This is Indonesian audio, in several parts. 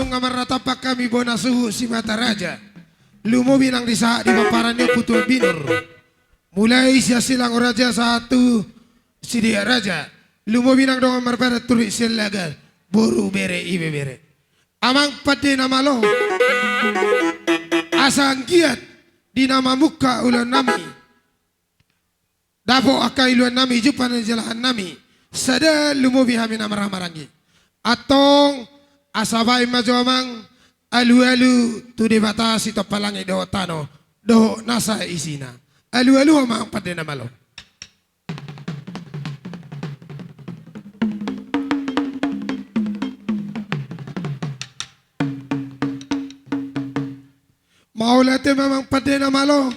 nung amaratapak kami bona suhu si mata raja. Lumubi nang disaha di paparannya putu binur. Mulai siya silang raja satu si dia raja. Lumubi nang dong amarpada turi selaga boru bere ibe bere. Amang pade nama lo asang giat di nama muka ulan nami. Dapo akai ulan nami jupan jelahan nami. Sada lumubi hami nama ramarangi. Atong asabai maju amang alu-alu tu dibatasi to palangi do tano do nasa isina. Alu-alu amang pade nama lo. Maulate memang pade nama lo.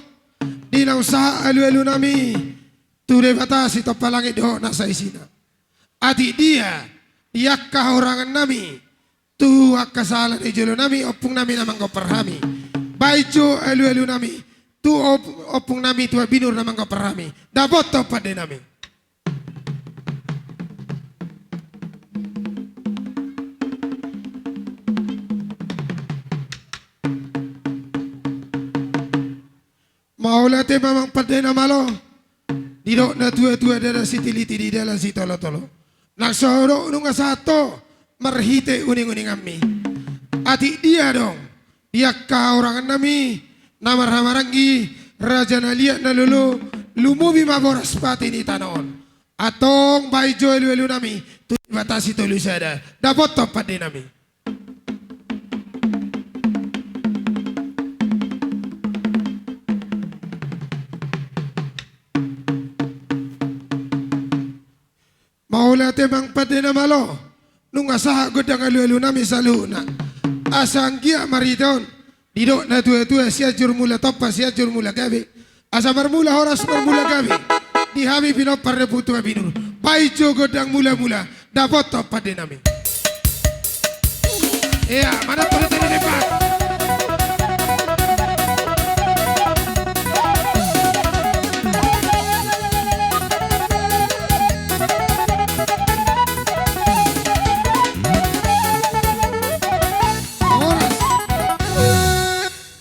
Di na usaha alu-alu nami tu dibatasi to palangi do nasa isina. Adi dia yak kahurangan nami tu akasalan ijolo nami opung nami namang koperhami baijo elu nami tu opung nami tu binur namang koperhami dabot to pade nami maulate mamang pade namalo didok na tua-tua dada sitiliti di dalam si tolo-tolo nagsoro nung asato marhite uning-uning kami. Ati dia dong. Dia kaurangan nami namar-hamarangi raja nalia nalulu lumubi maboras pati ni tanon. Atong baijo elu nami tu batasi tulu sada. Dapat topat di nami. Maulate mang pade na malo nung asaha godang alu-alu nami saluna asang gia mariton didok na tua-tua siya jurmula topa siya jurmula gabi asa marmula horas marmula gabi di hami pinopar reputu binur baijo godang mula-mula dapat topa de nami iya mana pada tadi depan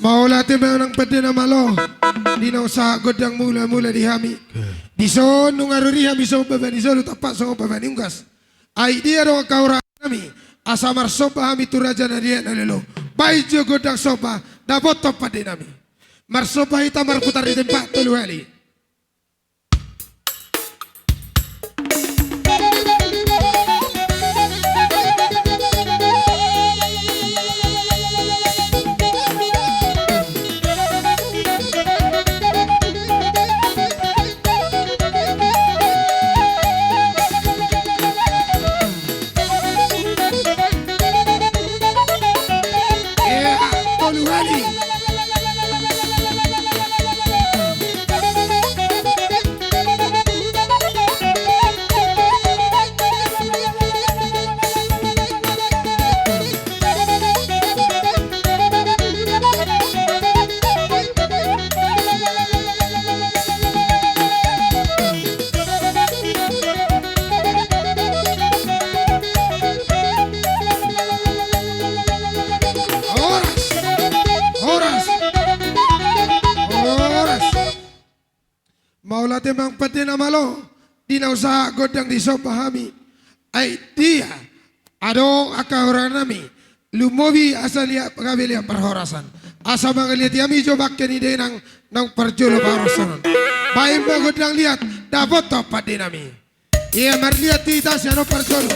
maulate memang pade na malo di na usaha godang mula-mula di hami di son nung aruri hami so babani so tapak so babani ungkas ai dia do kaura kami asamar sopa hami tu raja na dia nalelo baijo godang sopa dapat top pade nami mar sopa hita mar putar di tempat telu hali maulate mang pade na malo di na usaha godang di sopa hami ay dia adong akahura nami lumobi asalia pagabelia perhorasan asa mangaliat yami jobak keni de nang perjolo parosan baim godang lihat dapat to pade nami iya marliat tita siano perjolo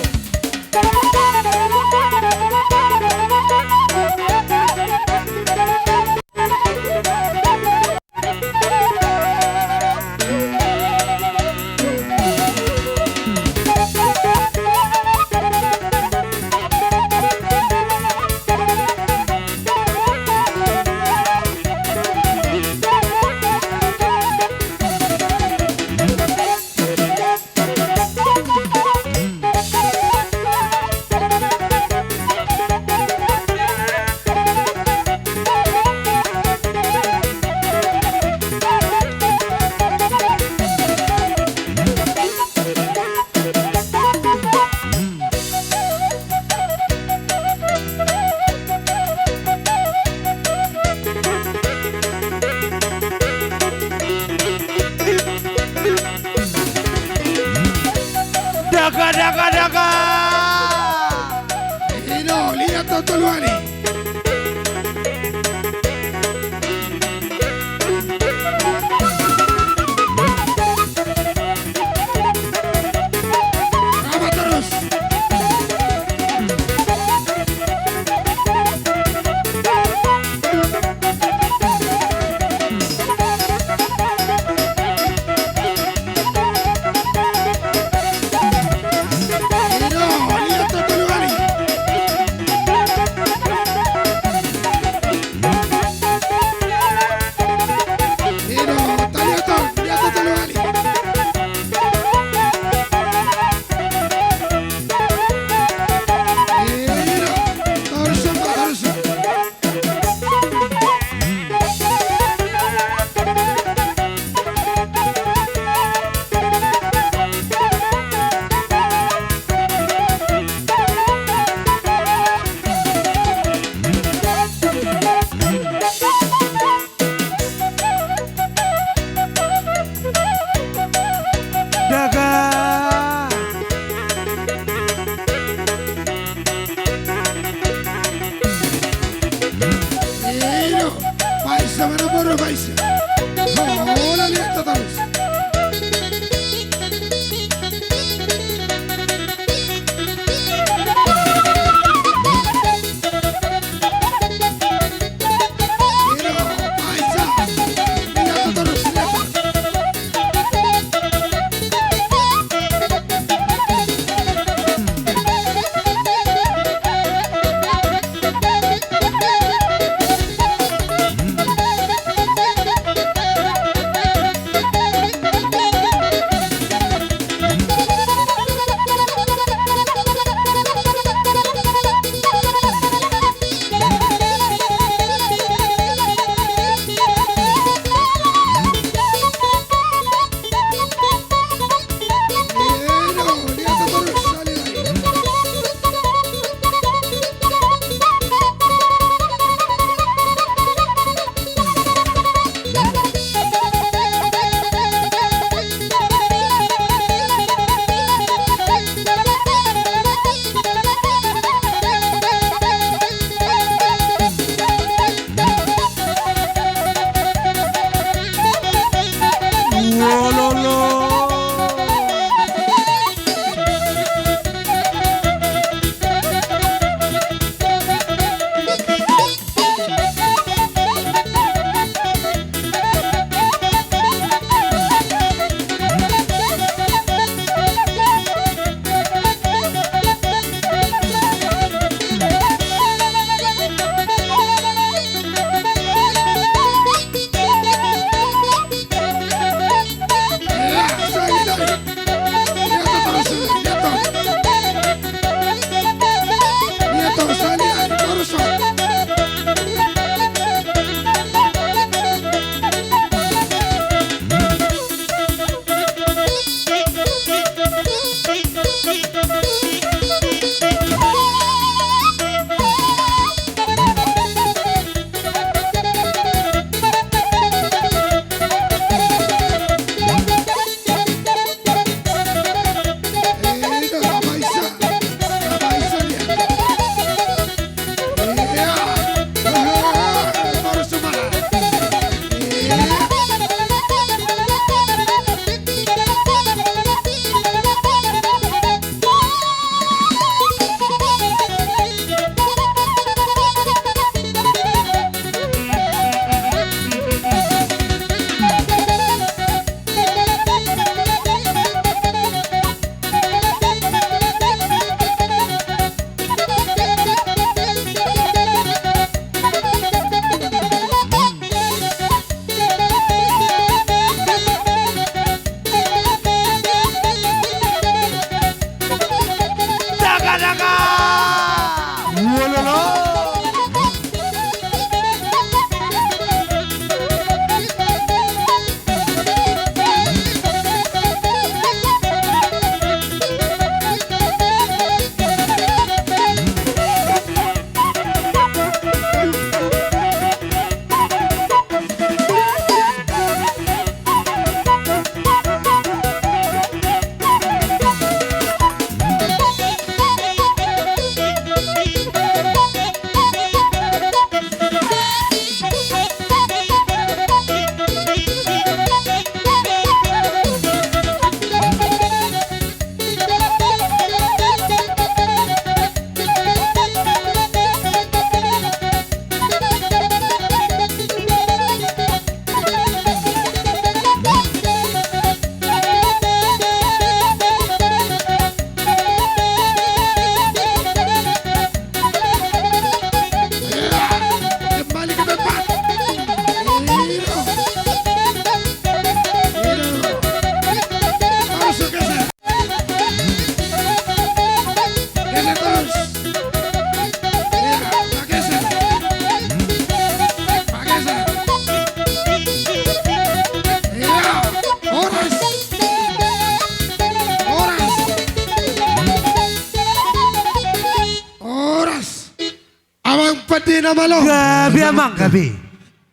nama lo. Gabi amang gabi.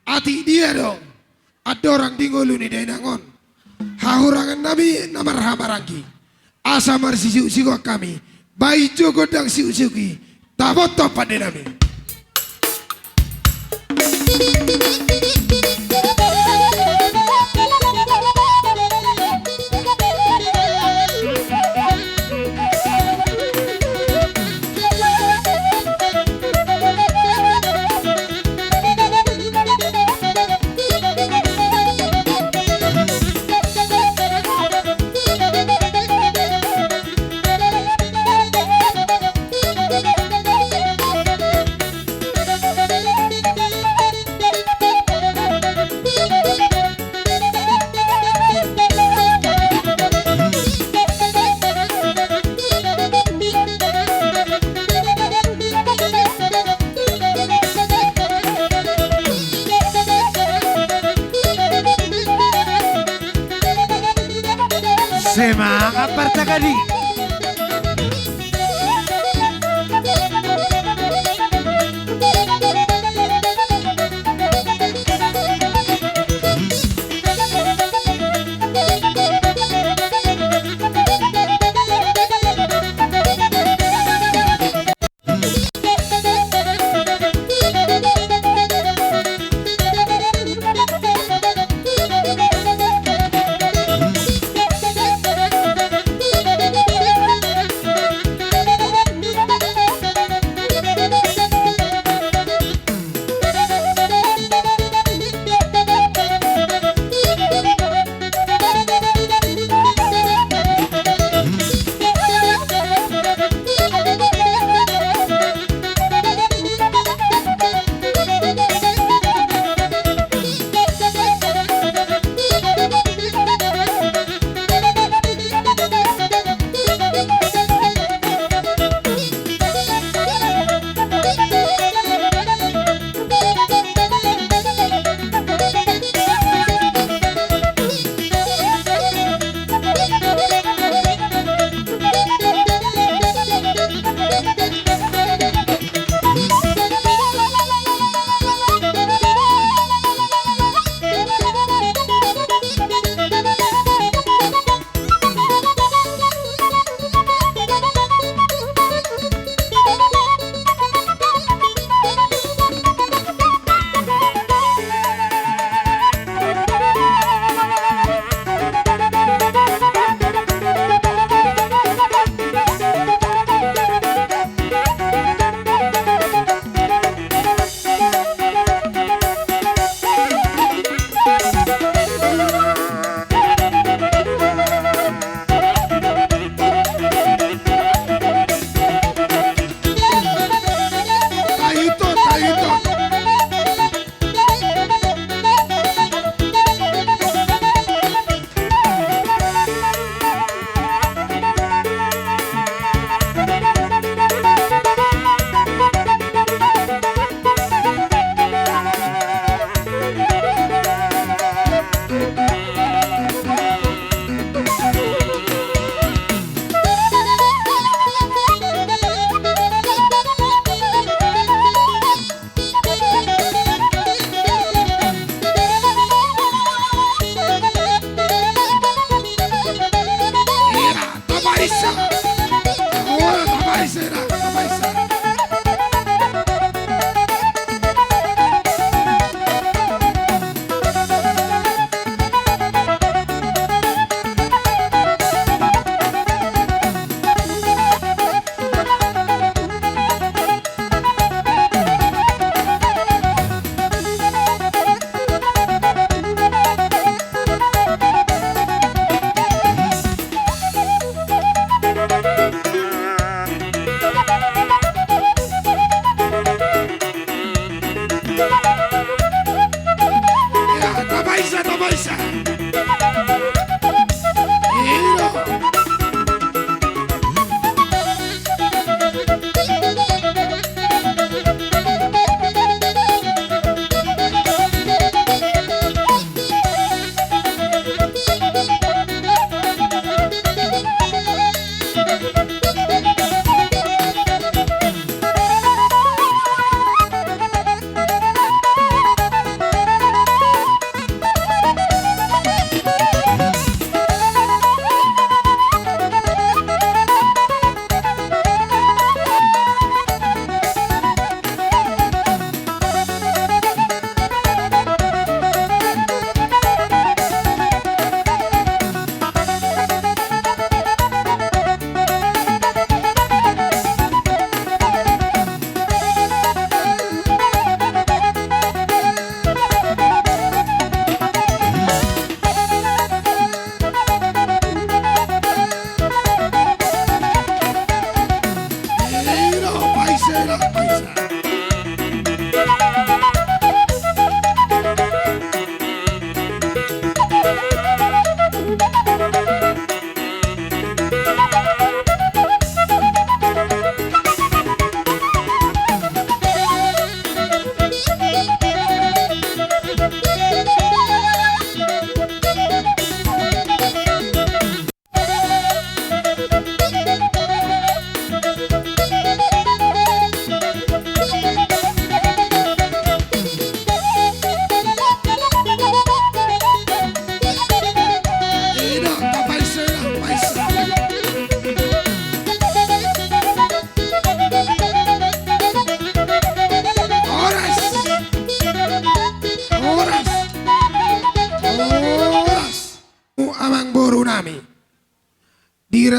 Ati dia dong. Ada orang di ngulu ni dia nangon. Hahurangan nabi namar hamaraki. Asa marsi siu kami. Bayi jogo dang siu ki. Tabot pada nami. Semangat parta kadi.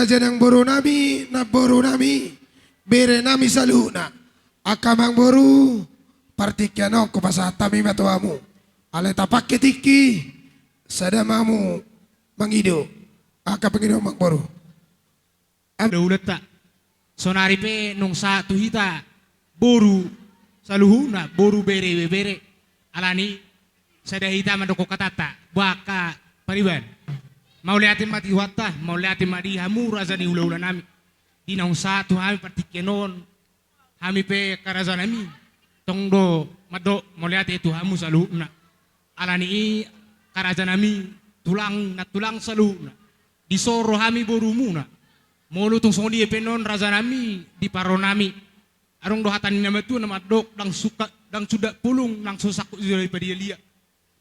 kerajaan boru nami na boru nami bere nami saluna akamang boru partikyano ko pasatami matuamu ale tapak ketiki sadamamu mangido aka pengido mang boru Ada ulat tak. Sonari pe nung satu hita boru saluhuna boru bere alani sada hita madoko katata baka pariban mau liatin mati wata mau liatin mati hamu raza ni ula nami di nung satu hami partikenon hami pe karaza nami tongdo mado mau lihat itu hamu saluhuna alani karaza nami tulang saluhuna disoro hami boru muna mulu tung songo dia penon raza nami di paro nami arong dohatan nama tu nama dok dang suka dang sudah pulung dang susak dari pada dia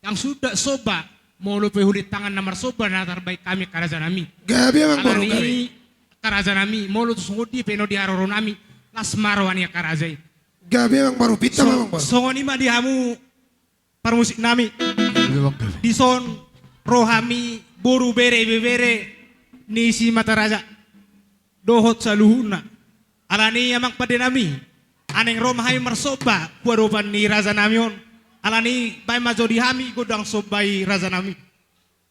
yang sudah soba mulu pehulit tangan namar soba na terbaik kami karaza nami gabi mang boru gabi alani karaza nami mulu tung songo dia penon di haroro nami las marwani karaza gabi mang boru pita mang boru songo ni ma di hamu parmusik nami di son rohami boru bere ni si mata raja dohot saluhuna alani yamak pada nami aneng romahai marsoba kuaroban ni raza namion alani bay majodi hami godang sobai raza nami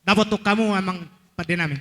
dapat to kamu amang pada nami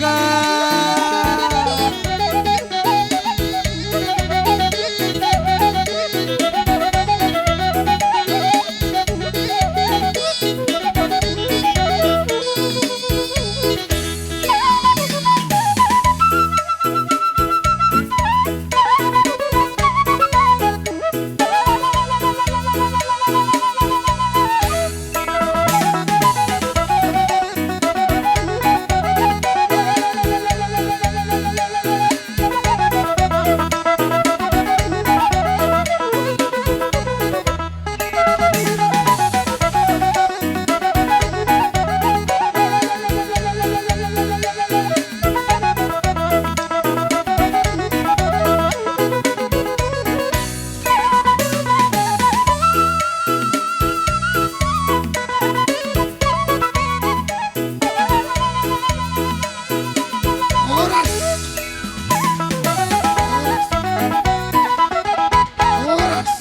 Mangga. Oras. Oras.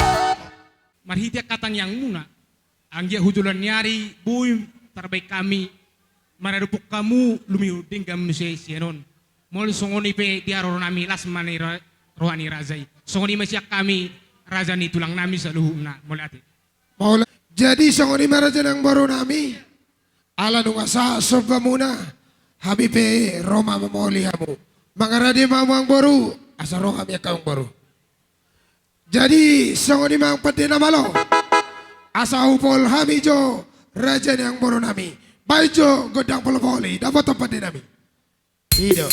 Marhitia katang yang muna. Anggia hujulan nyari buim terbaik kami. Maradupuk kamu lumiu dinggam manusia sienon. Mol songoni pe diaro nami las mani rohani razai. Songoni masyak kami razani tulang nami saluhuna molati. Maula. Jadi sangoni marajan ang baru nami. Ala nung asa sobba muna. Habi pe Roma mamoli hamu. Mangaradi mamang baru. Asa roh kami akang baru. Jadi sangoni mang pati na malo. Asa upol hami jo. Rajan yang baru nami. Baijo godang polopoli. Dapat tempat di nami. Hido.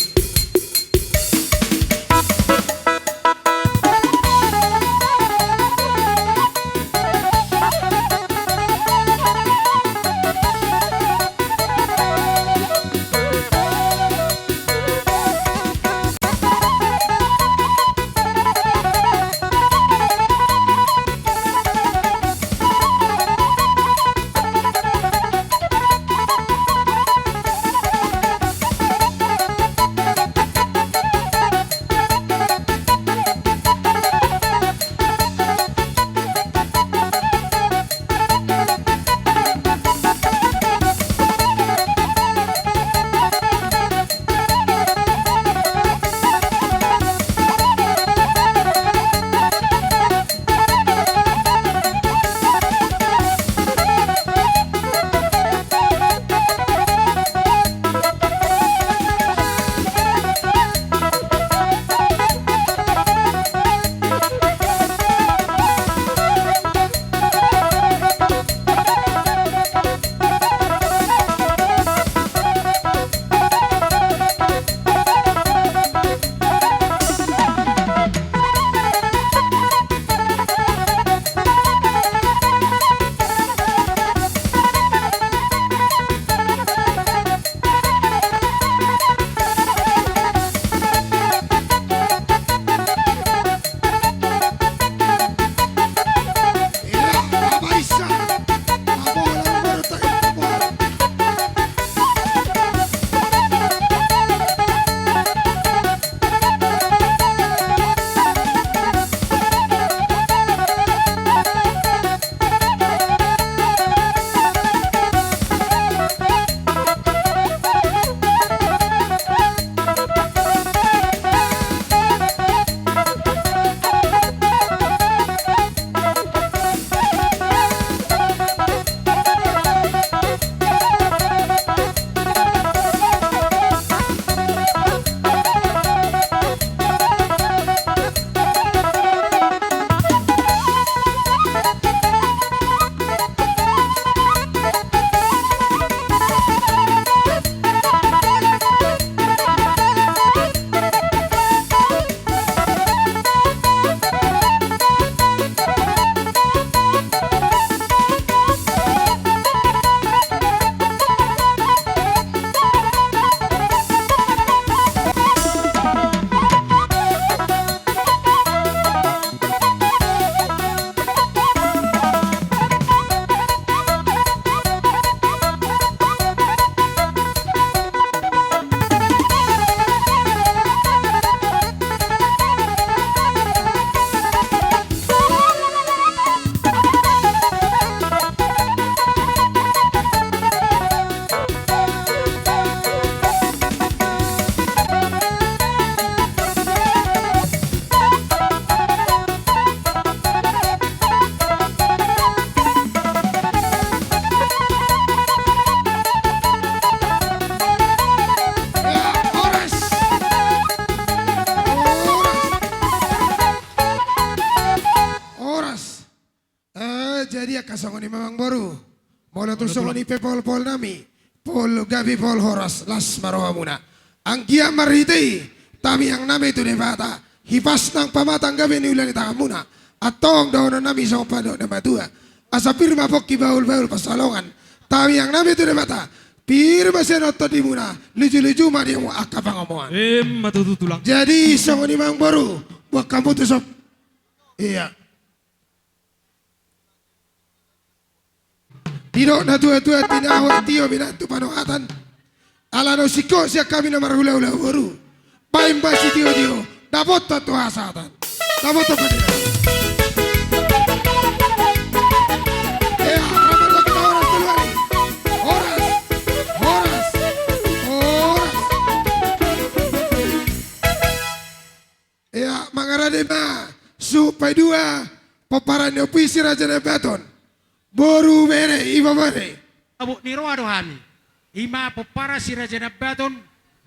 jadi kasongoni mamang baru. Molo tu songoni pe pol nami. Pol gabi pol horas las marohamuna. Anggia marhiti tami yang nami tu devata. Hipas nang pamatang gabi ni ulan itangamuna. Atong daun nami song pado na matua. Asa pirma pokki baul pasalongan. Tami yang nami tu devata. Pirma senoto di muna. Lucu-lucu mari yang akapangomongan. Matututulang. Jadi songoni mamang baru. Buat kamu tu sob. Iya. Tino na tua tinawa tio binatu panoatan. Ala no siko siya kami na marhula-hula baru. Paim ba si tio dapat tu asatan. Dapat tu padina. Ramar lo kita oras keluar. Oras. Mangarade ma supaya dua paparan opisi raja Nebaton. Boru bere, iba bere. Abu niro ado hami. Ima popara si Raja Nabaton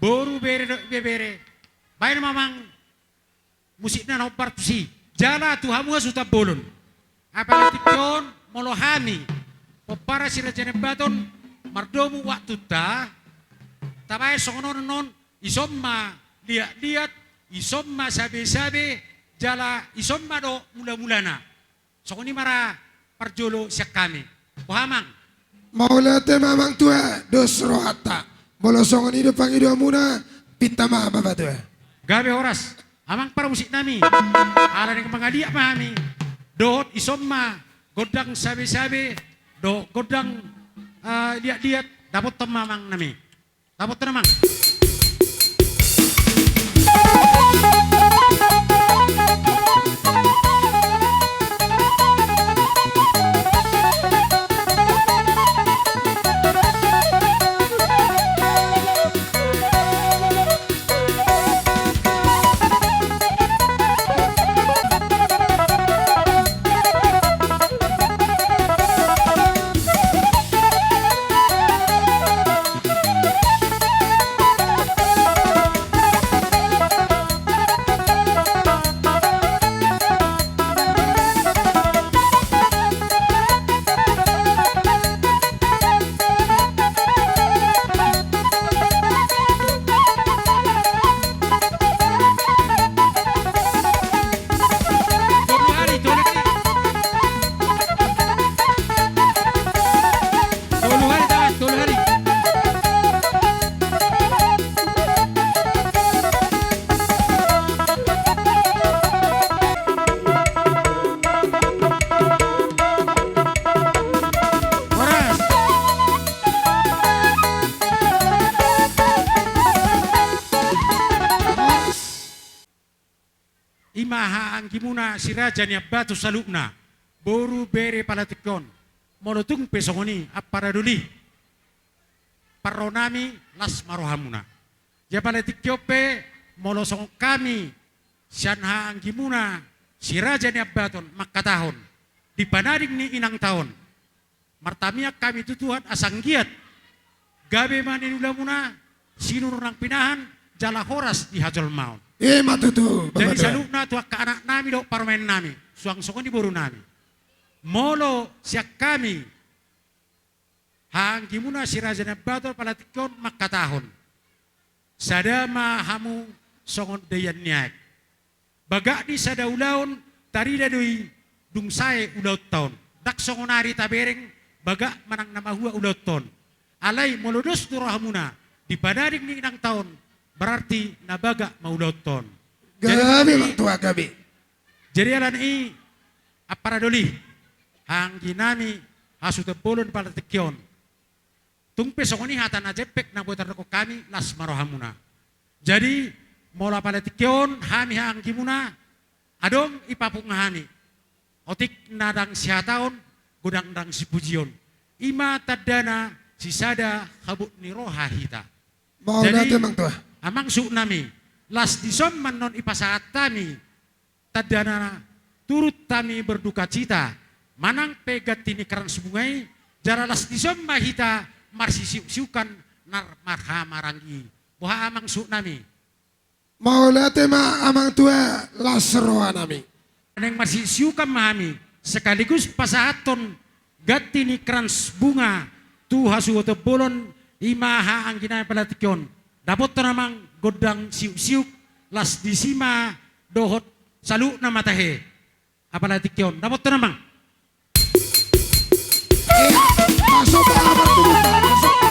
boru bere. Bayan mamang musik na partusi. Jala tu hamu suta bolon. Apalagi yon molo hami. Popara si Raja Nabaton mardomu waktu ta. Tabay songonon non isomma lihat isomma sabe jala isomma do mula-mulana. Songoni mara parjolo siak kami. Pahamang. Maulate mamang tua dos rohata. Bolosongan hidup pangidu amuna pitama apa tua. Gabe horas. Amang para musik nami. Ala ning mangadiak mahami. Dot isomma godang sabe-sabe do godang lihat dapat temamang nami. Dapat temamang. Imahaan gimuna si Raja niya batu salukna. Boru bere palatikon. Molotung pesongoni aparaduli. Paronami las marohamuna. Ya palatikyope molosong kami. Sianhaan gimuna si Raja niya baton makatahon. Di panaring ni inang tahun. Martamiak kami tutuhan asanggiat. Gabe maninula muna sinur ng pinahan jala horas di hajol maun. Matutu. Jadi salukna tuak ke anak nami do parmen nami. Suang sokon di boru nami. Molo siak kami. Hang gimuna si Raja Nabator palatikon makatahon. Sadama hamu songon dayan niak. Bagak di sadaulaon tarida doi dungsae ulaut taon. Dak songonari tabereng bagak manang namahua ulaut ton. Alai molodos turahamuna di padaring ni inang taon. Berarti nabaga maulaut ton. Gabi bang tua gabi. Jadi alan i aparadoli hang ginami hasu tepulun pada tekyon. Tungpe songoni hatan ajepek na buatan reko kami las marohamuna. Jadi mola pada tekyon hami hang gimuna adong ipapung hami. Otik nadang siataon gudang dang si pujion. Ima tadana sisada habut niroha hita. Mau Jadi nate bang tua. amang nami las disom manon ipasaat tami tadana turut tami berduka cita manang pegat tini keran sungai jara las disom mahita marsisiukan nar marha marangi boha amang nami Mau nate ma amang tua lasroa nami. neng marsisiukan mahami sekaligus pasahaton gatini krans bunga tu hasuoto bolon imaha angkina palatikyon dapat namang godang siuk-siuk las disima dohot salu na matahe apalatikyon dapat namang Masuk ke kamar dulu, masuk.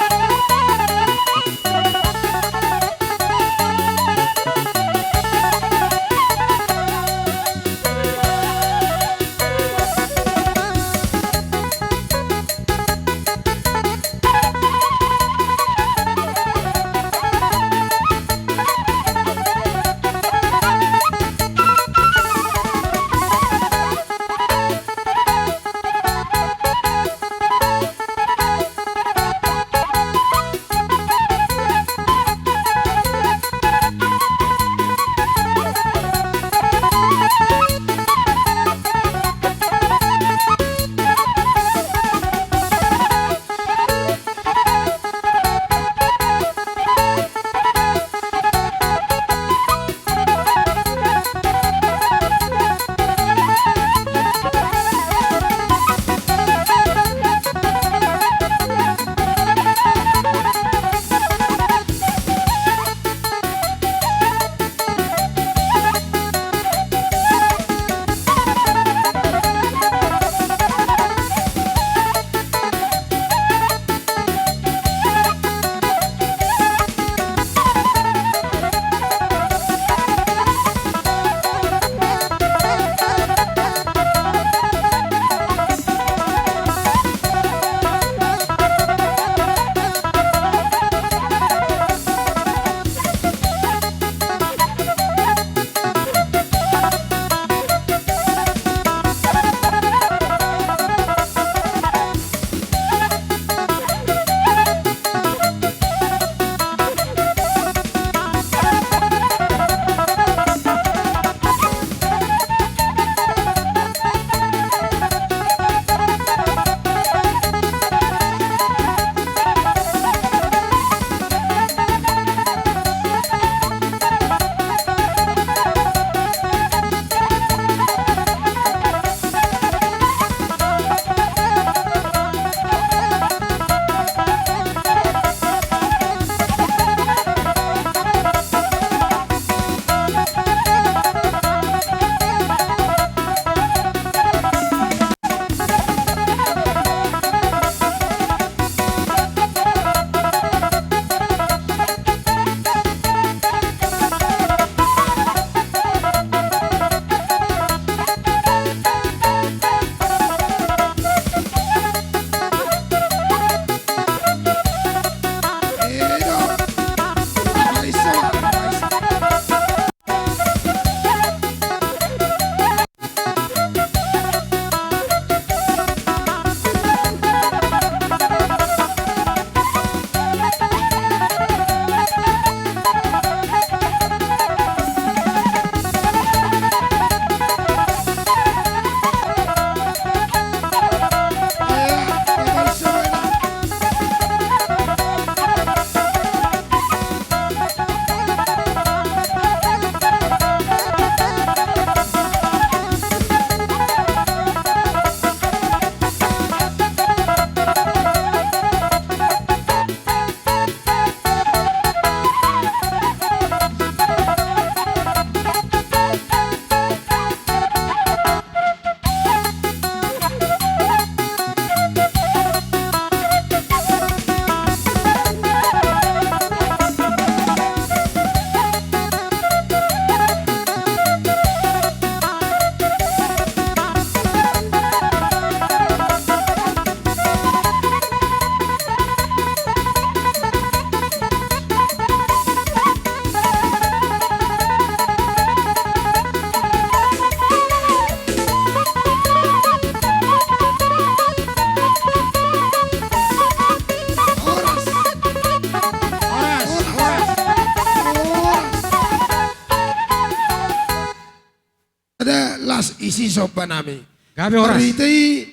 isi sopa nami. Gabi oras. Maritai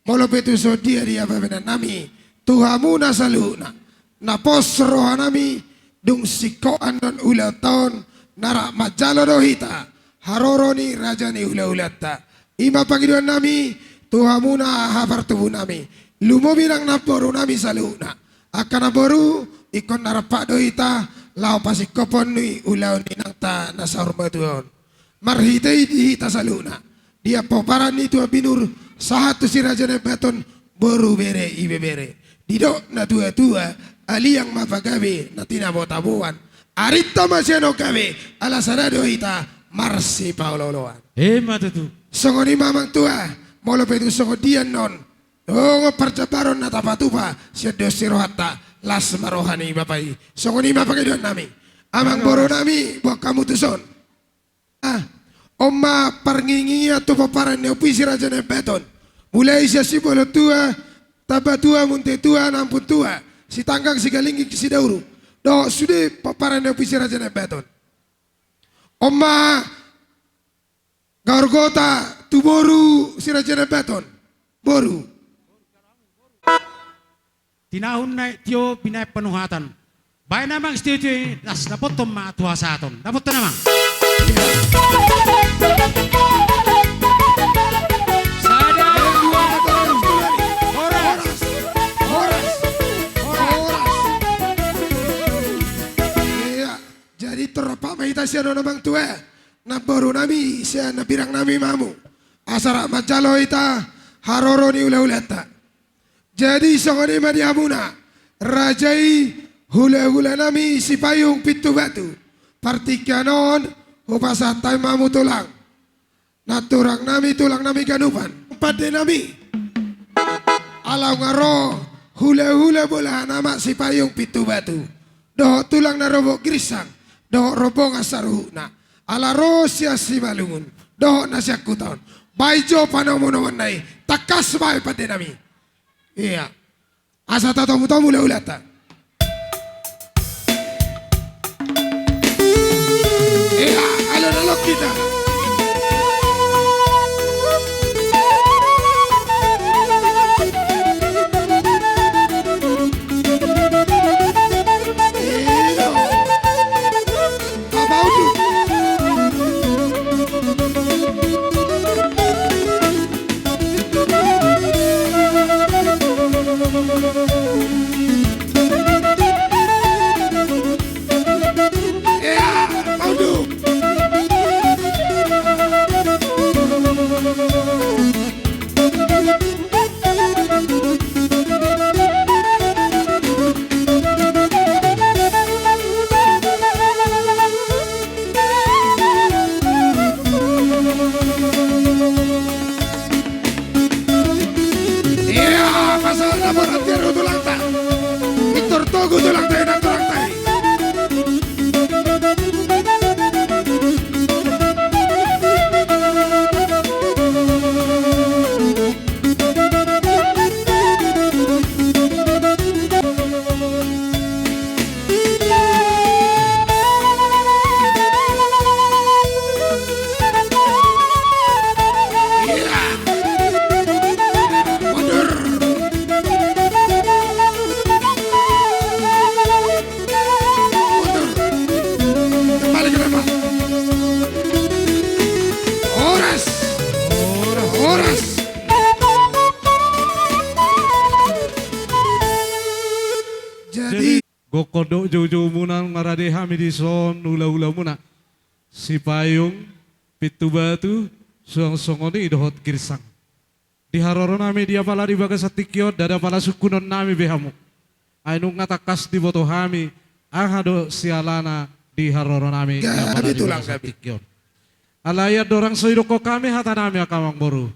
molo petu sodia dia bebena nami. Tuhamu na saluna. Na posroha nami dung sikoan non ulaton nara majalo dohita. Haroroni rajani ula-ulata. Ima panggilan nami tuhamuna habartubu nami. Lumo binang naboru nami saluna. Akana boru ikon narapak doita lau pasikopon nui ulau ninang ta nasarmatuon. Marhitei dihita saluna. Dia poparan itu binur sahatu sirajane beton boru bere ibe bere. Didok na tua ali yang mapagabe na tinabotabuan. Arita masyano gabe alasana doita marsi pauloloan. Matutu. Songoni mamang tua molo petu songodian non. Oh percabaron na tapatupa siya dosirohata las marohani bapai. Songoni mapagedon nami. Amang boro nami buat kamu tuson. Oma parngingia tu paparan ne opisi raja ne beton. Mulai siya si bolo tua, taba tua, munte tua, nampun tua. Si tanggang si galingi si dauru. Do sudah paparan ne opisi raja ne beton. Oma gargota tu boru si raja ne beton. Boru. Tinahun na tiyo pinay panuhatan. Bayan namang studio nas dapat to matuwa sa aton. Dapat to namang. Iya, jadi terapa mahita siya no namang tua. Na boru nami siya na birang nami mamu. Asara majalo ita haroro ni ula-ulata. Jadi songoni madiamuna rajai hula-hula nami si payung pitu batu. Partikanon upasatai mamu tulang. Naturang nami tulang nami ganupan. Pade nami. Alau ngaro hula-hula bola nama si payung pitu batu. Doh tulang na robok grisang. Doh robong asaruhna. Ala rosya si malungun. Doh nasyak kuton. Baijo panomonoman nai. Takas bay pade nami. Iya. Asa tatamu-tamu ula-ulata. Iya, alon-alon kita. Iyo. Babau tu. Togo tulang tayo na tulang tayo. Gokodok jauh-jauh muna ngaradeha midison ula-ula muna. Si payung pitu batu suang-songoni dohot girsang. Di haroro nami dia pala di bagas satikiot dada pala sukunon nami behamu. Ainung ngatakas di boto hami ahado sialana di haroro nami dia pala di bagas satikiot. Alaya dorang soidoko kami hata nami akamang boru.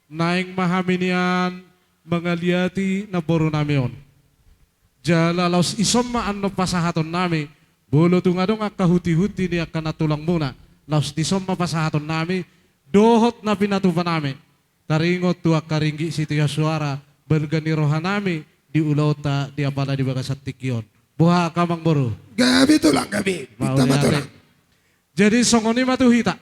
Naing mahaminian mengaliati na boru nami on. Jala laus isomma anno pasahaton nami bolo tungadong akahuti-huti ni akan natulang muna laus isomma pasahaton nami dohot na pinatupa nami taringot tu akaringgi situ ya suara bergani roha nami di ulauta di apala di bagasat tikion buha kamang boru gabi tulang gabi kita tulang. Jadi songoni matu hita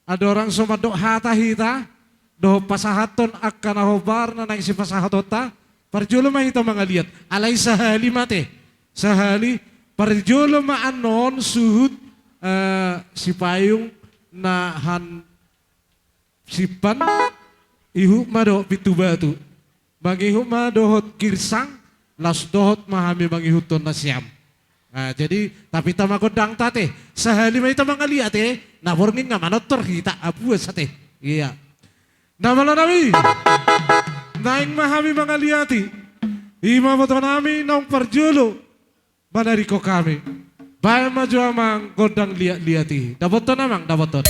ada orang somadok hata hita doh pasahaton akan ahobar na nang si pasahatota. Parjolo mahita mga liat, alay sahali mate, sahali, parjolo maanon suhut si payung na han sipan ihuk mado pitu batu. Bagi ihuk dohot kirsang, las dohot mahami bagi huton nasyam. Nah, jadi tapi tama kodang tate, sehali may tamang aliat na borngin nga manotor kita apu sate. Iya. Namala nami, naing mahami mga liati, ima mo nami nang parjulo, manariko kami. Bayan maju amang kodang liati, daboton amang daboton.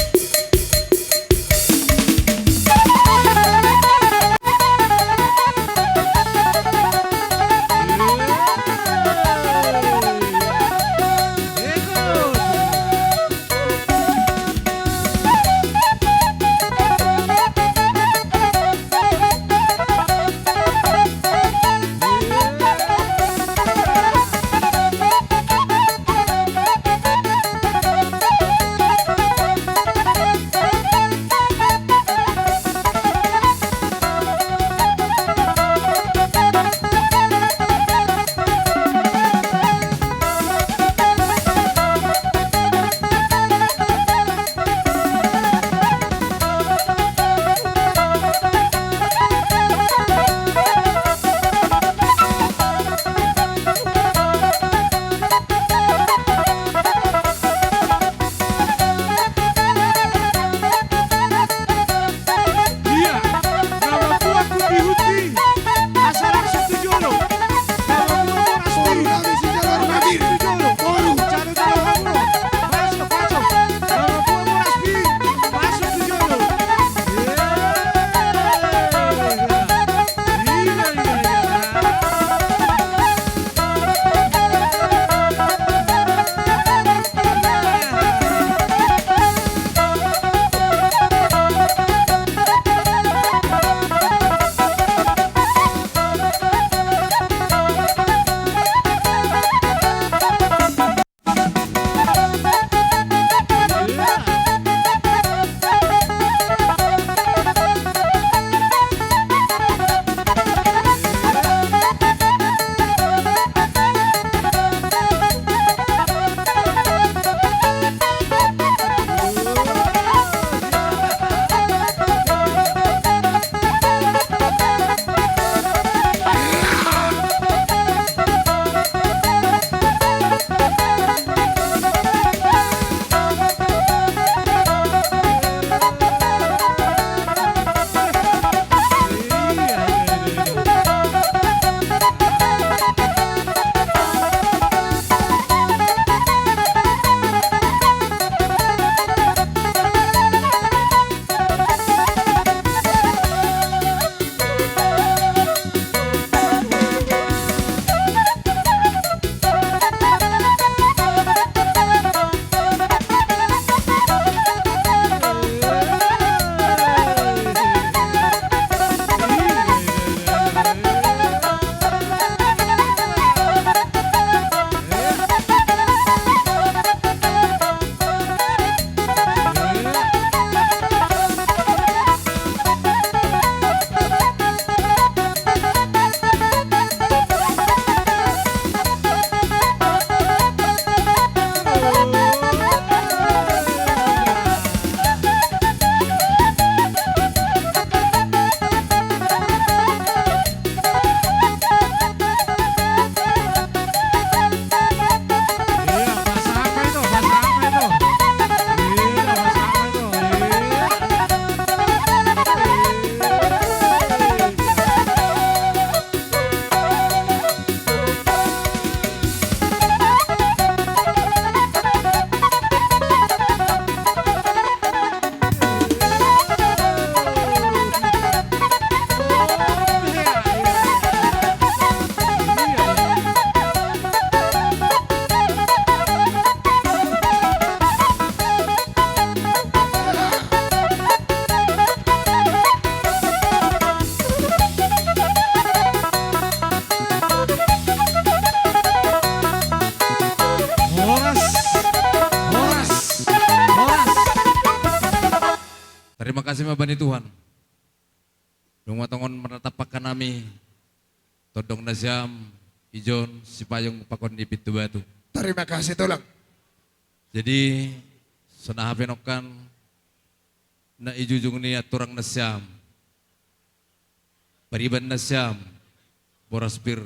Terima kasih mabani Tuhan. Dungatongon menetapkan nami todong nazam ijon sipayong pakon di pintu batu. Terima kasih tolong. Jadi senah penokan na ijujung ni aturang nasyam pariban na siyam, boraspir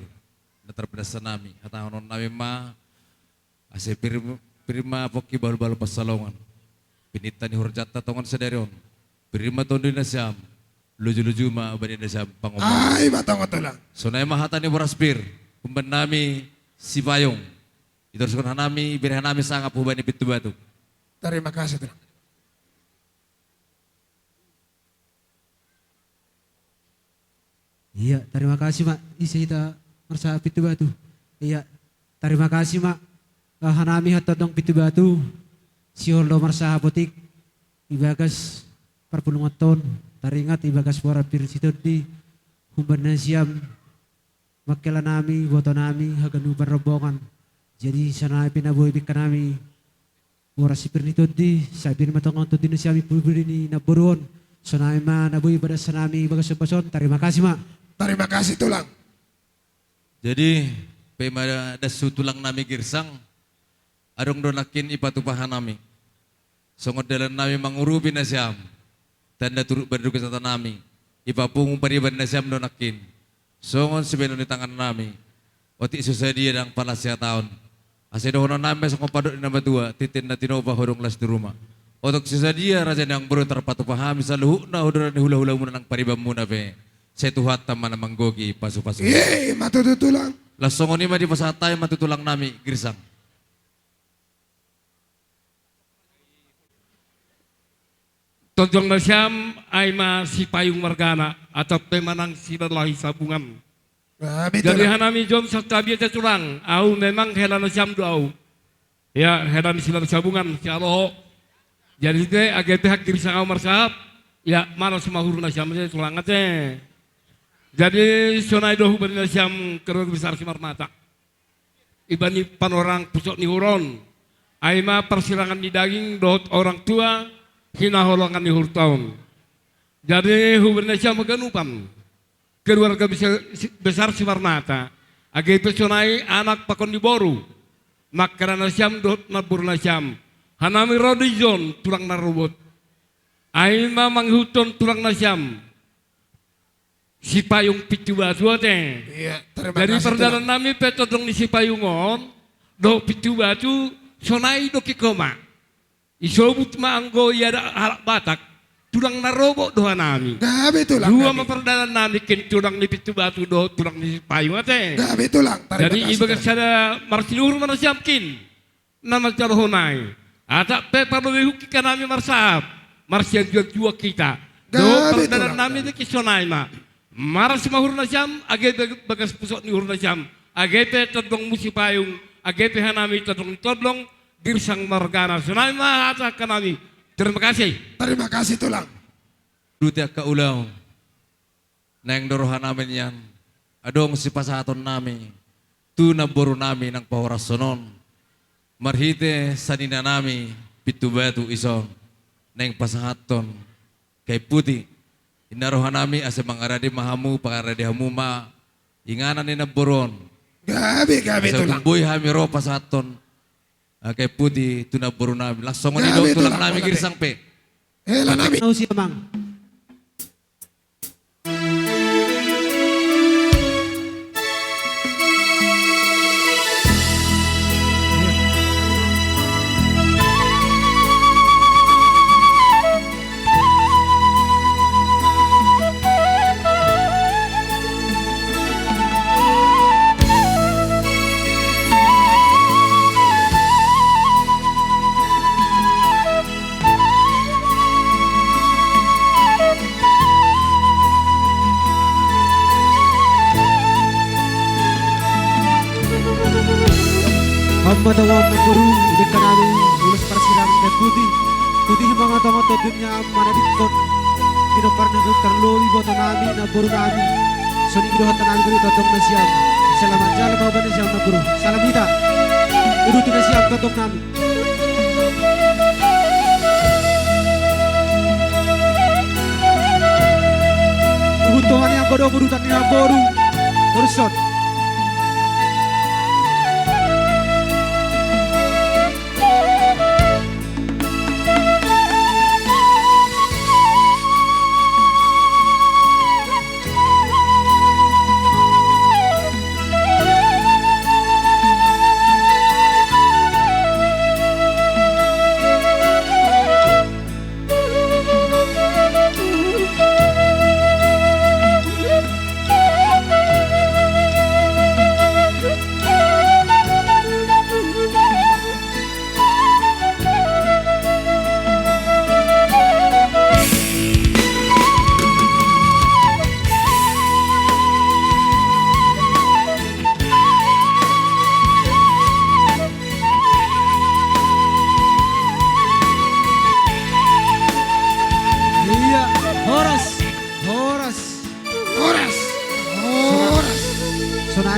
na tarpidasa nami. At ang nami ma, ase pirma poki balu-balu pasalongan. Pinita ni Horjata tongan sederon. Pirma tondo na siyam, luju-luju ma abadi na siyam pangumang. Ay, batang ito lang. So na mahata ni boraspir, kumban nami si Payong. Ito sa nami, birahan nami sa nga puban ni Pitu Batu. Terima kasih tulang. Iya, terima kasih Mak. Isa kita mersa Pitu Batu. Iya, terima kasih Mak. Hanami hatodong Pitu Batu. Si Holdo mersa apotik. Ibagas perpulungan ton. Taringat ibagas pora pirsitod di. Humban na siyam. Makela nami, boto nami, haganuban robongan. Jadi sana pinabuhay ka nami. Mura si Pernitod di. Sabi ni matongon to din siyami pulbuli ni naburuon. So namin ma nabuhay pada sa nami ibagas sumpason. Terima kasih Mak. Terima kasih tulang. Jadi, pemada dasu tulang nami girsang, adong donakin ipatupahan nami. Songod dalan nami mangurubi na siyam, tanda turut berduka sa nami, ipapungong pariban na siyam donakin. Songod si Beno ni tangan nami, oti susadia ng palasya taon. Ase dohono nami sa kompadot na batua, titin na tinoba hodong las di rumah. Otok susadia raja ng buro terpatupahami sa luhu na hodoran ni hula-hula muna ng paribam muna pe. Setuhat taman na manggogi pasu-pasu. Yeay, matututulang. Lasongon ni ma di pasatay matutulang nami girsang. Todong na siyam ay si Payong Margana atau pemanang silalahi sabungan. Grabe Jadi tulang. hanami jom sa tabi at tulang, au memang helan na siyam doaw. Ya, helan silalahi sabungan, si Aloho. Jadi te agak pihak girsang au marsahap, ya mana semahur na siyam sa tulang ate. Jadi sonai dohu berina siyam keluarga besar Simar Mata. Iba ni panorang pusok ni huron. Aima persilangan di daging dohot orang tua hina holongan ni hurtaun. Jadi huberna siyam maganupan. Keluarga besar Simar Mata. Agai pesonai anak pakon di boru. Makarana siyam dohot nabur na siyam. Hanami rodizon tulang narubot. Aima manghuton tulang na siyam. Si Payong Pitu Batu ate. Iya, terima Dari kasih perjalanan tulang. nami petodong ni si Payungon, do Pitu Batu, sonai do kikoma. Isobut maanggo yada halak batak, tulang narobo doha nami. Grabe tulang. Dua Grabe. memperdalan nami kin tulang ni Pitu Batu do tulang ni si Payung ate. Grabe tulang. Terima Jadi kasih ibaga tulang. sada marsiluhur mana siapkin. Nama honai. Ata pe padowe huki kanami marsap. Marsian jua kita. Do Gabi perdalan tulang. nami de kisonai ma. Maras mahur na siyam, agay bagas pusok ni hur na siyam. Agay pe tadong musi Payung, agay pe hanami tadong todlong girsang Margana. Sunay mahata kanami. Terima kasih. Terima kasih tulang. Dutia ka ulaw, na yung dorohan namin yan, adong si pasaton nami, tu naboro nami ng pahorasonon. Marhite sa nina nami, Pitu Batu ison, na yung pasahaton, kay puti, inarohan nami asa mangaradi mahamu, pangaradi hamuma, inganan ni naboron, Grabe asa tulang. kumbuy hamiro pasaton, kay puti, tu naboro nami, langsung ni Grabe, tulang tulang, nami wala girisang pe. Hela nami. Ano siya Mang? Madawang na guru, ibig ka namin ulas para silang na putih. Putih mga tangot na dunya ang manabikon. Pinapar na terloli boto namin na guru namin. So nigidohat na namin guru totong na siyam. Salamat jalan mga na siyam na guru. Salamita. Urutin na siyam totong namin. Uhuntungan yang kodong urutan ni boru. Urusan.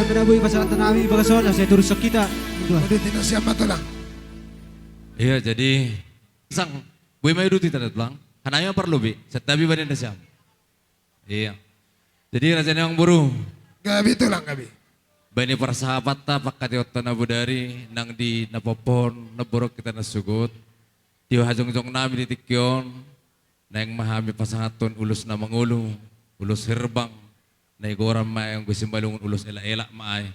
menabui pasangan nami bagason saya turun kita. Udah tidak siapa tulang. Iya, jadi sang buay may duti tadat lang. Hanaya perlu bi, setabi badan na siyam. Iya. Jadi raja yang buru. Gabi tulang gabi. Bani para sahabat ta pakatiot na budari nang di napopon naborok kita nasugot. Di hajong-jong nami di tikyon na yung mahami pasangaton ulos na mangulo, ulos herbang, na igoram ma yung gusimbalungon ulos ela-ela maay.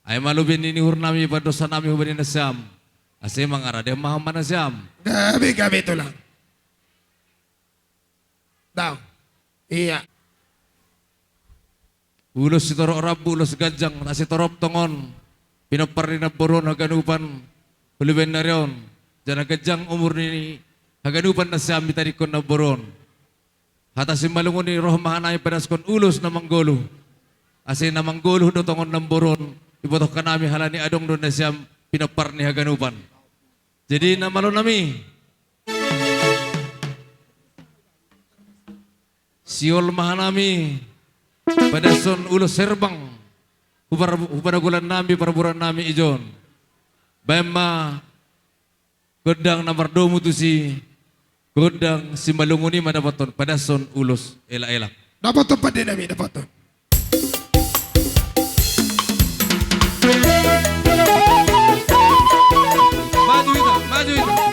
Ay malubin ninihur nami padosa nami hubanin na siyam. Asi mga rade mahaman na siyam. Gabi tulang. Daw. Iya. Ulos si Toro Rabu, ulos Gajang, nasi Torop Tongon, pinaparin na boron, haganupan, huluben na riyon. Diyan Gajang umur ni haganupan na siya, mitarikon na boron. Hata si malungon ni Rohmahanay panaskon ulos na manggolo. Asi na manggolo do tongon ng boron, ibotok ka namin hala ni Adong doon na siya, pinapar ni haganupan. Jadi na malo nami. Siol mahanami. Padason ulo serbang hupanagulan nami paraburan nami ijon bema godang nomor domu tu si godang si malunguni madapaton padason ulos ela-ela Dapat tempat dia nami dapat tu. maju itu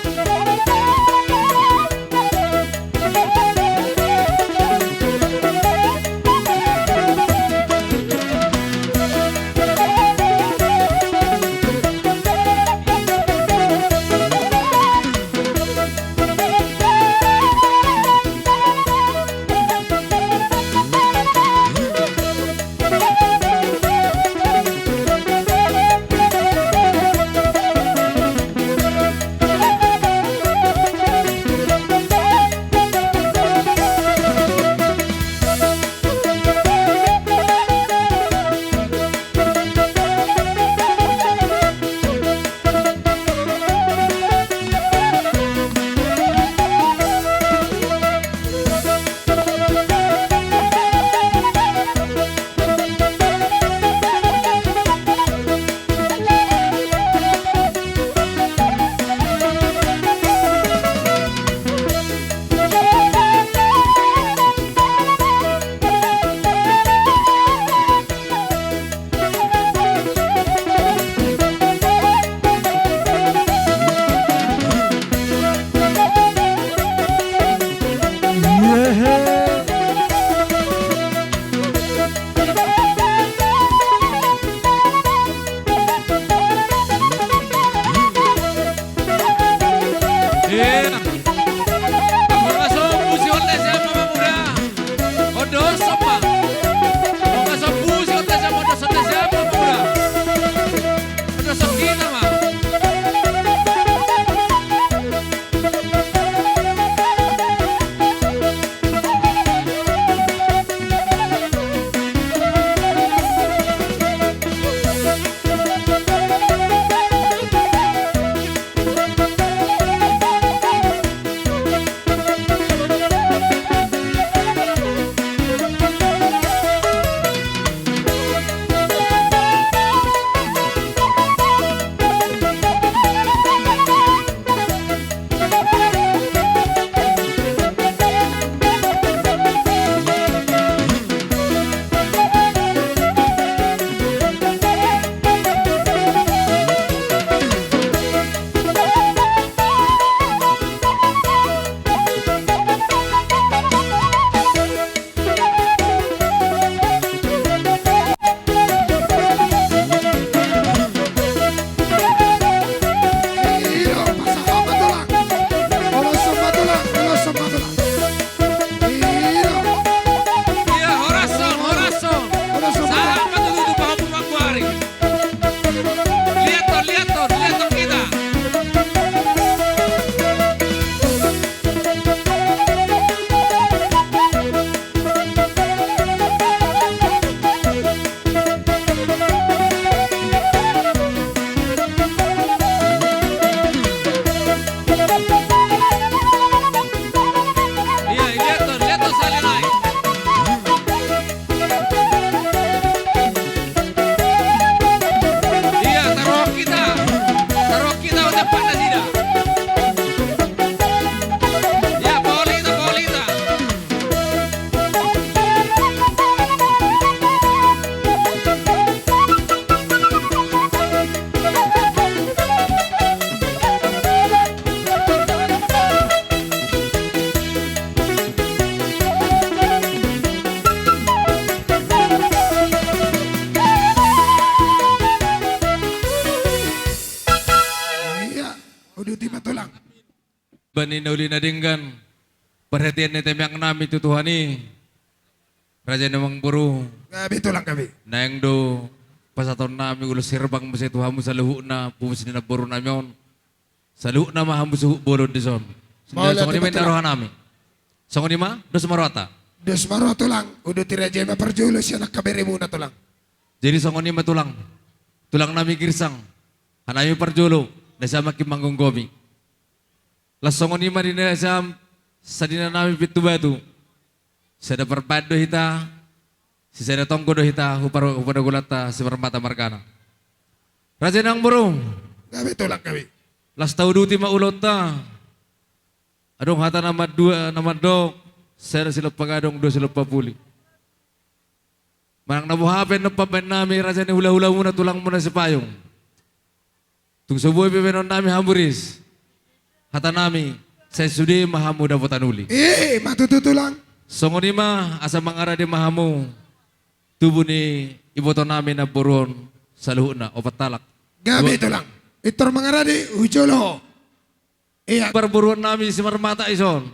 bani nauli nadinggan. Perhatian ni temyak nami tu Tuhani. Raja namang buru. Gabi tulang gabi. Naeng do pasaton nami ulo sirbang mo sa Tuhan mo sa luhu na pumus ni naburo namin. Sa luhu na maham mo sa bolod di son. Maulah Songo ni may betul. narohan nami. Songo ni ma, dos marota. Dos maro tulang. Udah ti Raja maperjulo siya nakabere muna tulang. Jadi songo ni matulang. Tulang nami girsang. Hanami parjulo. Nasa makimanggung gomi. Las songo ni ma din sa dinanami pitu batu. Sada perbado hita, si sada tonggo do hita, hupada gulata, si permata markana. Raja nang burung, Gabi tulang gabi. las tau duti ma ulota. Adong hata nama dua, nama dok, sada silap pagadong, dua silap papuli. Manang nabuhapen na papen nami, raja ni hula-hula muna, tulang muna si payong. Tung subuhi pipenon nami hamburis. Hata nami, saya sudi mahamu dapat uli. Matutu tulang. Songo ni ma asa mangara di mahamu tubuh ni iboto namin na buron sa luho na opat talak. Gabi tulang. Itor mangaradi ujolo. Iya. Perburuan namin si marmata ison.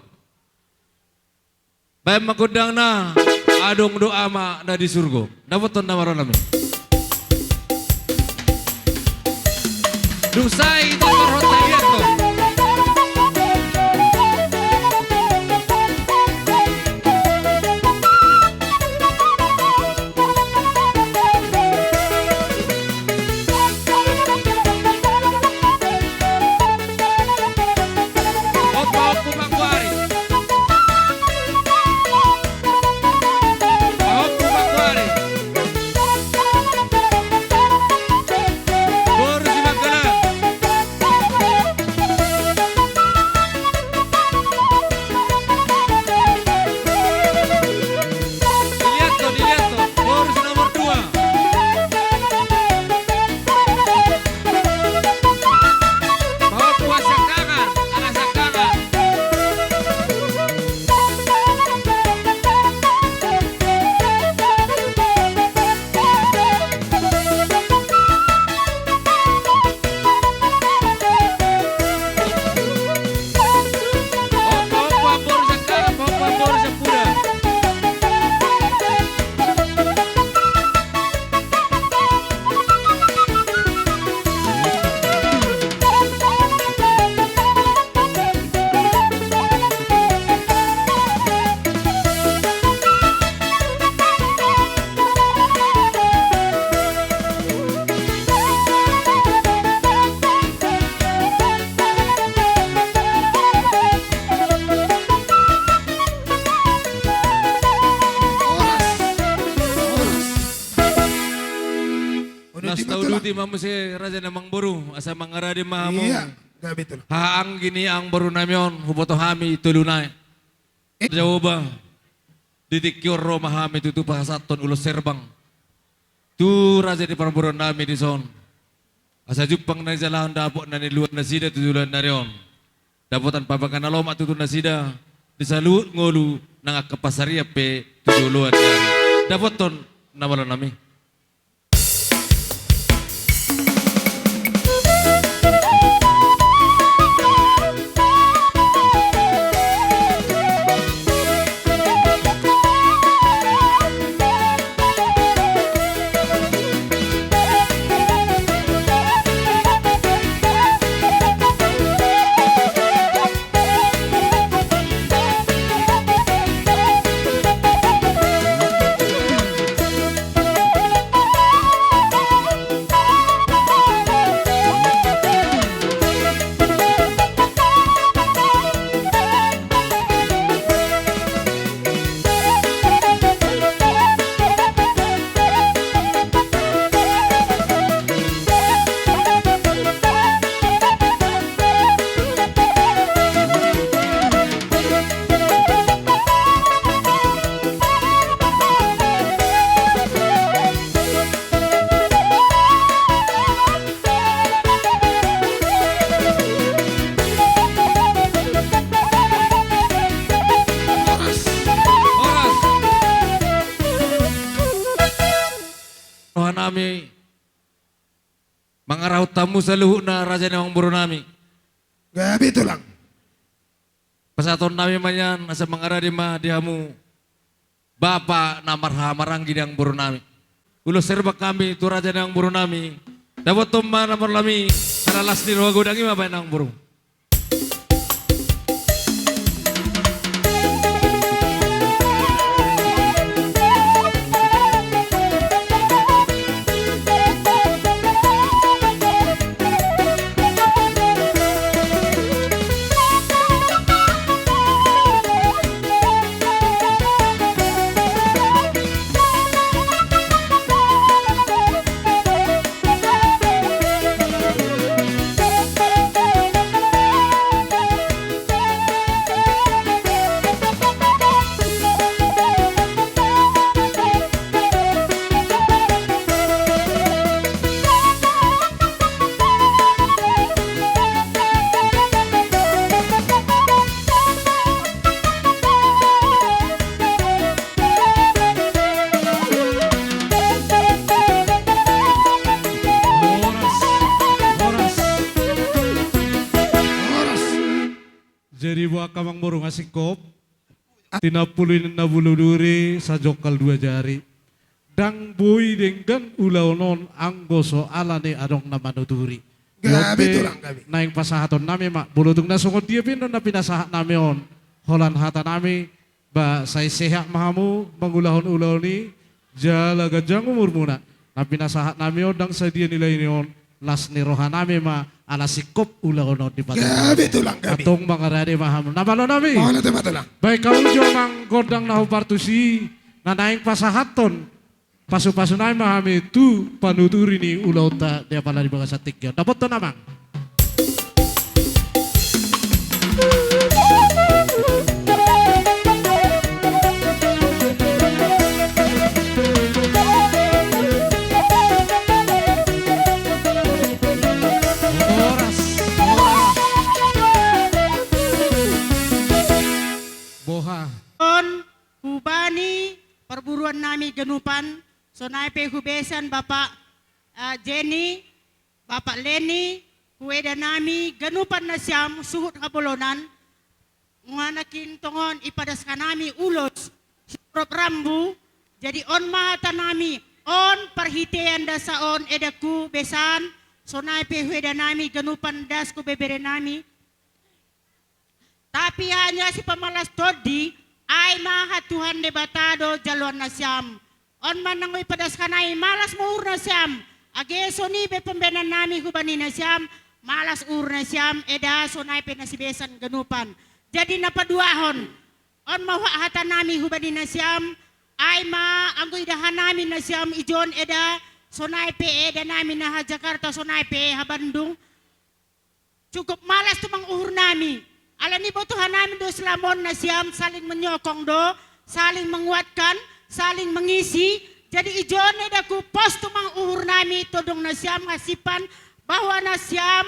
Bayam magudang na adong do ama na di surgo. Dapat ton na maron namin. Dusay ito marhot na ito. Nas tau duti mamu si raja namang buru asa mangaradi mahamu. Iya. Gabi tulang. Haang gini ang baru namion huboto hami tulunay. Jawaban. Ditikyur ro mahami tutu pahasaton ulos serbang. Tu raja di parburon nami di son. Asa jupang na jalahan dapok na niluan na sida tutulan na riyon. Dapotan pabakan na loma tutun na sida. Di salut ngolu nang kapasariya pe tutuluan na. Dapoton na malam nami. Nami mangaraw tamu sa luho na raja namang buro nami. Gabi tulang. Pasaton nami manyan asa mangaradi ma dihamu Bapak namar hamaranggi yang buru nami. Ulo serba kami tu raja yang buru nami. Dapat tumba namar lami. Karalas di ruang gudangi ma ba nang buru. Jadi buat kamang borong ngasih kop, tinapulin na buluduri sa jokal 2 jari. Dang boy dengan ulaunon anggoso alane adong na manuduri. Gabi tulang gabi. Naing pasahaton nami mak, bulutung na sungod dia pinon na pinasahat nami on. Holan hata nami, ba say sehat mahamu, mangulahon-ulahon ni, jala gajang umur muna. Na pinasahat nami on, dang sa dia nilai ni on, las ni rohan nami ma, ala sikop ulahon di patong. Gabi tulang gabi. Atong mga rade mahamu. Nabalo nami. Mau na tema tulang. Baik kau jomang godang nahu partusi, na naing pasahaton. Pasu-pasu naim mahami tu panuturi ni ulauta dia pala di bawah satik ya. Dapat to namang. Oras. Boha. Hubani perburuan nami genupan. Sonai pe hubesan Bapak Jenny, Bapak Leni, huweda nami genupan na siyam suhut kabolonan. Nganakin tongon ipadas kanami ulos siprop rambu. Jadi on mata nami on perhitian dasaon edaku besan. Sonai pe huweda nami genupan das ku bebere nami. Tapi hanya si pemalas todi ay maha Tuhan debatado jaluan na siyam. On man nangoy padas kanay malas mo urna siyam. Age soni be pembenan nami hubani na siyam. Malas urna siyam eda sonay pe nasibesan ganupan. Jadi napaduahon. On mahata nami hubani na siyam. Ay ma anggoy dahan nami na siyam ijon eda sonay pe eda nami na ha Jakarta sonay pe ha Bandung. Cukup malas tumang uhur nami. Alam ni botohan namin do selamon na siyam saling menyokong do, saling menguatkan, saling mengisi. Jadi ijon daku pos tumang uhur nami todong na siyam ngasipan bahwa na siyam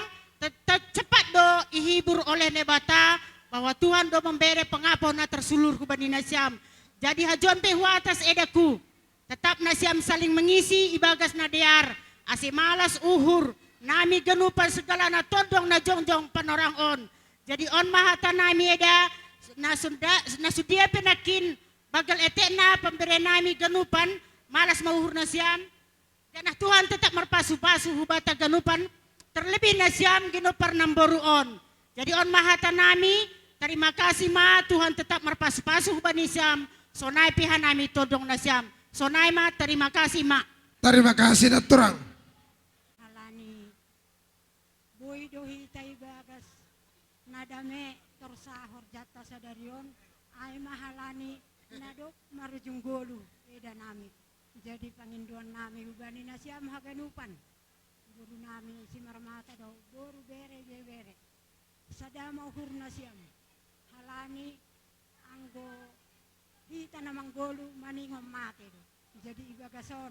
cepat do ihibur oleh nebata bahwa Tuhan do memberi pengampun na tersulur kubani na siyam. Jadi hajon pe atas edaku tetap na siyam saling mengisi ibagas na dear asi malas uhur nami genupan segala na todong na jongjong panorang on. Jadi on mahata nami eda nasudia penakin bagal etek na pemberi nami ganupan malas mauhur na siyam. Janah Tuhan tetap merpasu-pasu hubata ganupan terlebih na siyam ginupar namboruon. Jadi on mahata nami terima kasih ma Tuhan tetap merpasu-pasu hubani siyam. Sonai pihan nami todong na siyam. Sonai ma terima kasih ma. Terima kasih Daturang. Alani boy dohi tay bagas nadame torsahor jata sadarion ay mahalani nadok marujung golu eda nami jadi panginduan nami ubani na siya mahaganupan guru nami si marmata daw boru bere bere sadama uhur na siya halani anggo hita namang golu maningom mate do jadi ibagason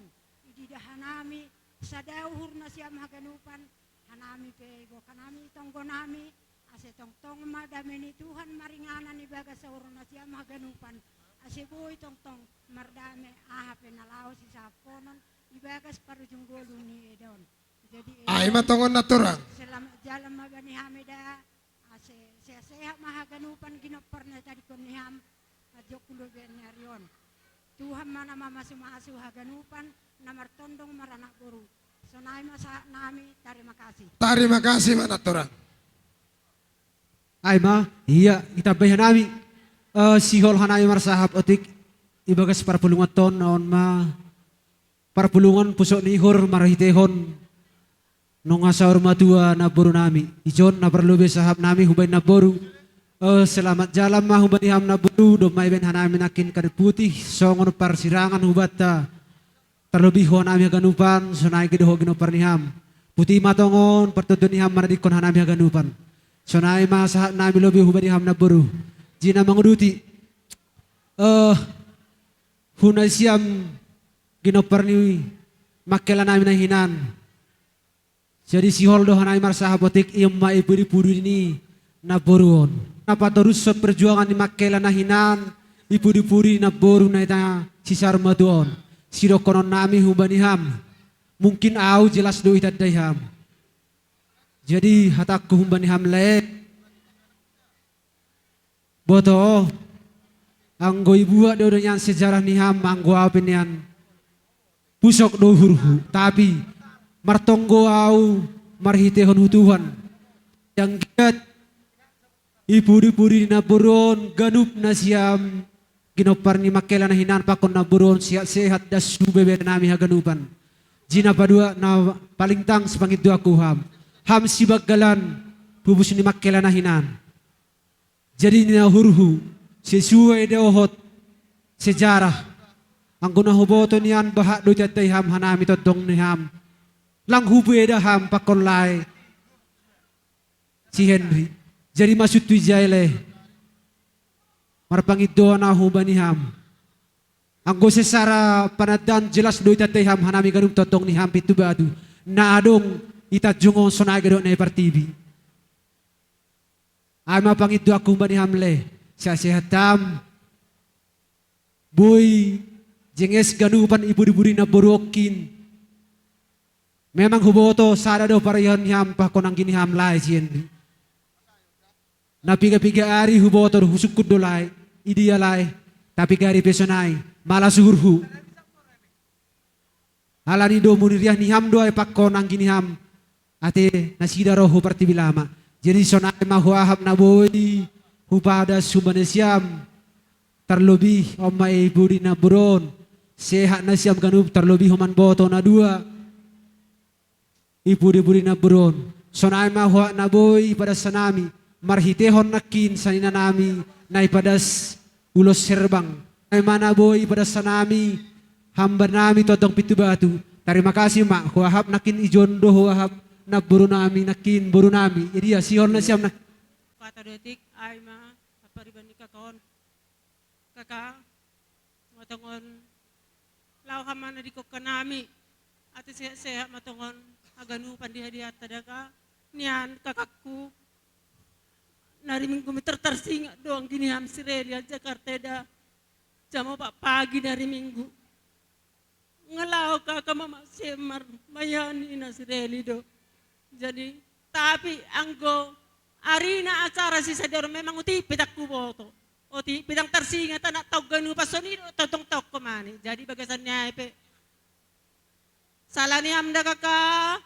ididahan nami sada uhur na siya mahaganupan hanami pe go kanami tonggo nami ase tong madame ni Tuhan maringanan ibaga sa urang na siya maganupan ase boy tong mardame ahape na lao si saponon ibagas parujung golu ni edon jadi Ay matongon Daturang. selamat jalan magani hamida sehat mahaganupan ginopar na tadi koniham adyo kulo benerion. Tuhan mana mama sumasu haganupan na martondong maranak buru. Sonai masa nami terima kasih. Terima kasih manaturang. Ay ma, iya itabayan nami. Sihol hanay marsahap otik ibagas parpulungan ton naon ma parpulungan pusok ni ihor marahitehon nung asaur madua na boru nami. Ijon na perlu sahap nami hubay na boru. Selamat jalan mah hubay ham na boru do may ben hanami nakin kad putih songon parsirangan hubata. Terlebih ho nami haganupan sonay gedeho ginopar niham. Putih matongon pertudun niham maradikon hanami haganupan. Sonay ma sahap nami lebih hubay ham na boru. Jina menguruti hunay siyam ginopar ni makela nami na hinan. Jadi si holdo hanay marsahabotik iyong maipuri-puri ni na boruon. Napatorus sa perjuangan ni makela na hinan ipuri-puri na boru na ita si sarmaduon. Siro konon nami hubaniham. Mungkin au jelas do itadayham. Jadi hatakku hubaniham le. Boto anggo ibuat do yang sejarah niham anggo apin yan pusok do hurhu tapi martonggo au marhitehon hutuhan yang giat ipuri-puri na buron ganup na siyam ginopar ni makela na hinan pakon na buron sehat dasu bebe nami haganupan jina padua na palingtang sepangit dua kuham ham sibagalan pubus ni makela na hinan. Jadi na hurhu sesuai deohot sejarah ang gunahuboto niyan bahak do jatay ham hanami todong ni ham lang hubeda ham pakonlay si Henry jadi masuk tu jaile marpangido na hubani ham ang go sesara panadan jelas do jatay ham hanami ganum todong ni ham pitu badu na adong itajungon sonagado na ipartibi. Ay mapangido ako ba ni Hamle sa sehatam boy jenges ganupan ibu-iburi na borokin memang huboto sada do parihan niham pa konang gini hamlay siyen na piga-piga ari huboto husukud dolay idealay tapi gari pesonay malasuhurhu halani do muniriah niham do ay pa konang gini ham ate nasida roho partibilama. Jadi sonai mahuahap na boy hupada sumanesiam terlebih omai budi na buron sehat na siam ganup terlebih homan boto na dua ibu di budi na buron sonai mahuah na boy pada sanami marhitehon nakin sanina nami nai padas ulos serbang nai mana boy pada sanami hamba nami totong pitu batu. Terima kasih mak huahap nakin ijon do huahap na buru nami nakin buru nami jadi ya sihon na siyam na Kata detik ay ma kapariban ni kakon kaka matongon law haman na di ko kanami ati sehat matongon aganupan di hadiah tadaka niyan kakakku nariming kumi tertarsinga doang gini ham Sirelia Jakarta da jamo pak pagi dari minggu ngelaw kakak mama semar mayani na Sireli do. Jadi tapi anggo arina acara si sadar memang uti pitak kuboto. Uti pitang tersinga tanak tau ganu pasoni totong tok kemani. Jadi bagasannya pe salani hamda kakak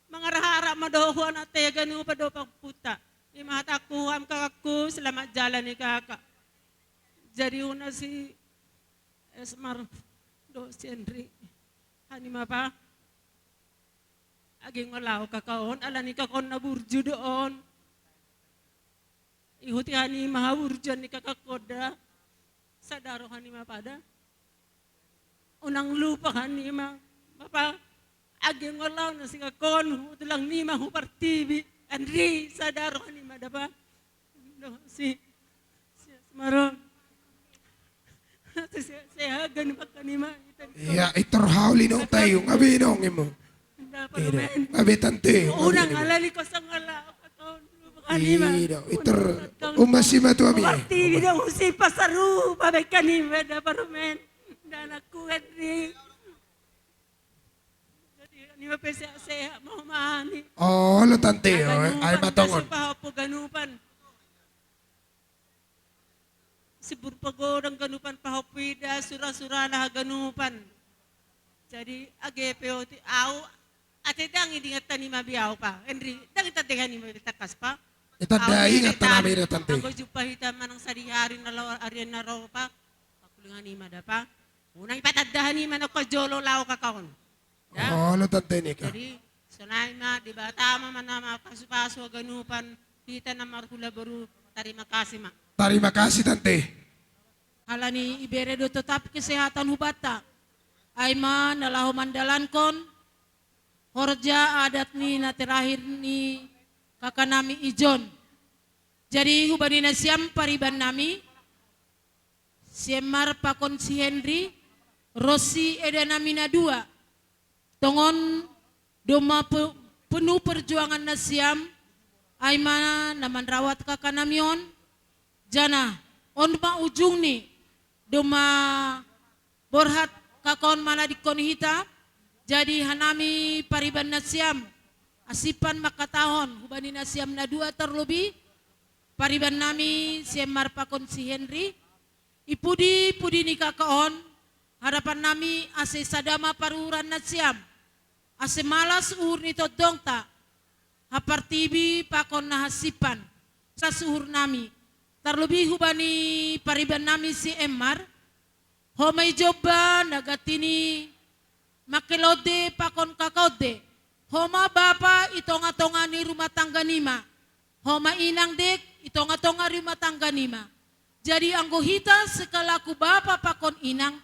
mengarah-arah madohuan ate ganu pado puta. Imahat aku ham kakakku selamat jalan ni kakak. Jadi una si Esmar do si Henry hanima pa aging malaw kakaon, alani kakon na burju doon. Ihuti hani mahaburjan ni kakakoda. Sadaro hani mapada. Unang lupa hani ma. Papa, aging malaw na si kakon. Utulang ni mahupartibi. Andri, sadaro hani madapa. No, si Maron. Saya hagan makanima. Ya itorhauli nung tayo ngabi nung imo. Ngabi tante. Unang alali ko sa ngala. Kanima. Itor umasima tu ami. Marti video usi pasaru babay kanima da parumen. Dan aku Henry. Jadi kanima pesa sehat mau mani. Oh, lo tante ay matongon. masurana haganupan. Jadi agepeo ti au ate dangi dingat tani mabiyaw pa. Henry, dangi tatehan ni mabitakas pa. Itadaing at tanamira tante. Ako jupahita manang sarihari na law arian na raw pa. Pakulingan ni mada pa. Unang ipatadahan ni man ako jolo lao kakaon. Oh, lo tante ni ka. Jadi sanay ma, di ba tama man na mapasupaso ganupan kita na marhula baru terima kasih ma. Terima kasih tante. Halani iberedo tetap kesehatan hubata. Aima nalahu mandalankon. Horja adat ni na terakhir ni kakak nami ijon. Jadi hubani na siam pariban nami. Siemar pakon si Henry. Rossi eda nami na dua. Tongon doma penuh perjuangan na siam. Aima naman rawat kakak namion. Jana on ma ujung ni. Doma borhat kakon mana dikon hita. Jadi hanami pariban na siam. Asipan makatahon. Hubani na siam na dua terlebih. Pariban nami siam marpakon si Henry. Ipudi ni kakaon. Harapan nami ase sadama paruran na siam. Ase malas uhur ni todong ta. Hapartibi pakon na hasipan. Sa suhur nami. Terlebih hubani pariban nami si Emar. Homay joba nagatini makilode pakon kakode. Homa bapa itonga-tonga ni rumah tangga nima. Homa inang dek itonga-tonga rumah tangga nima. Jadi anggohita sekalaku bapa pakon inang.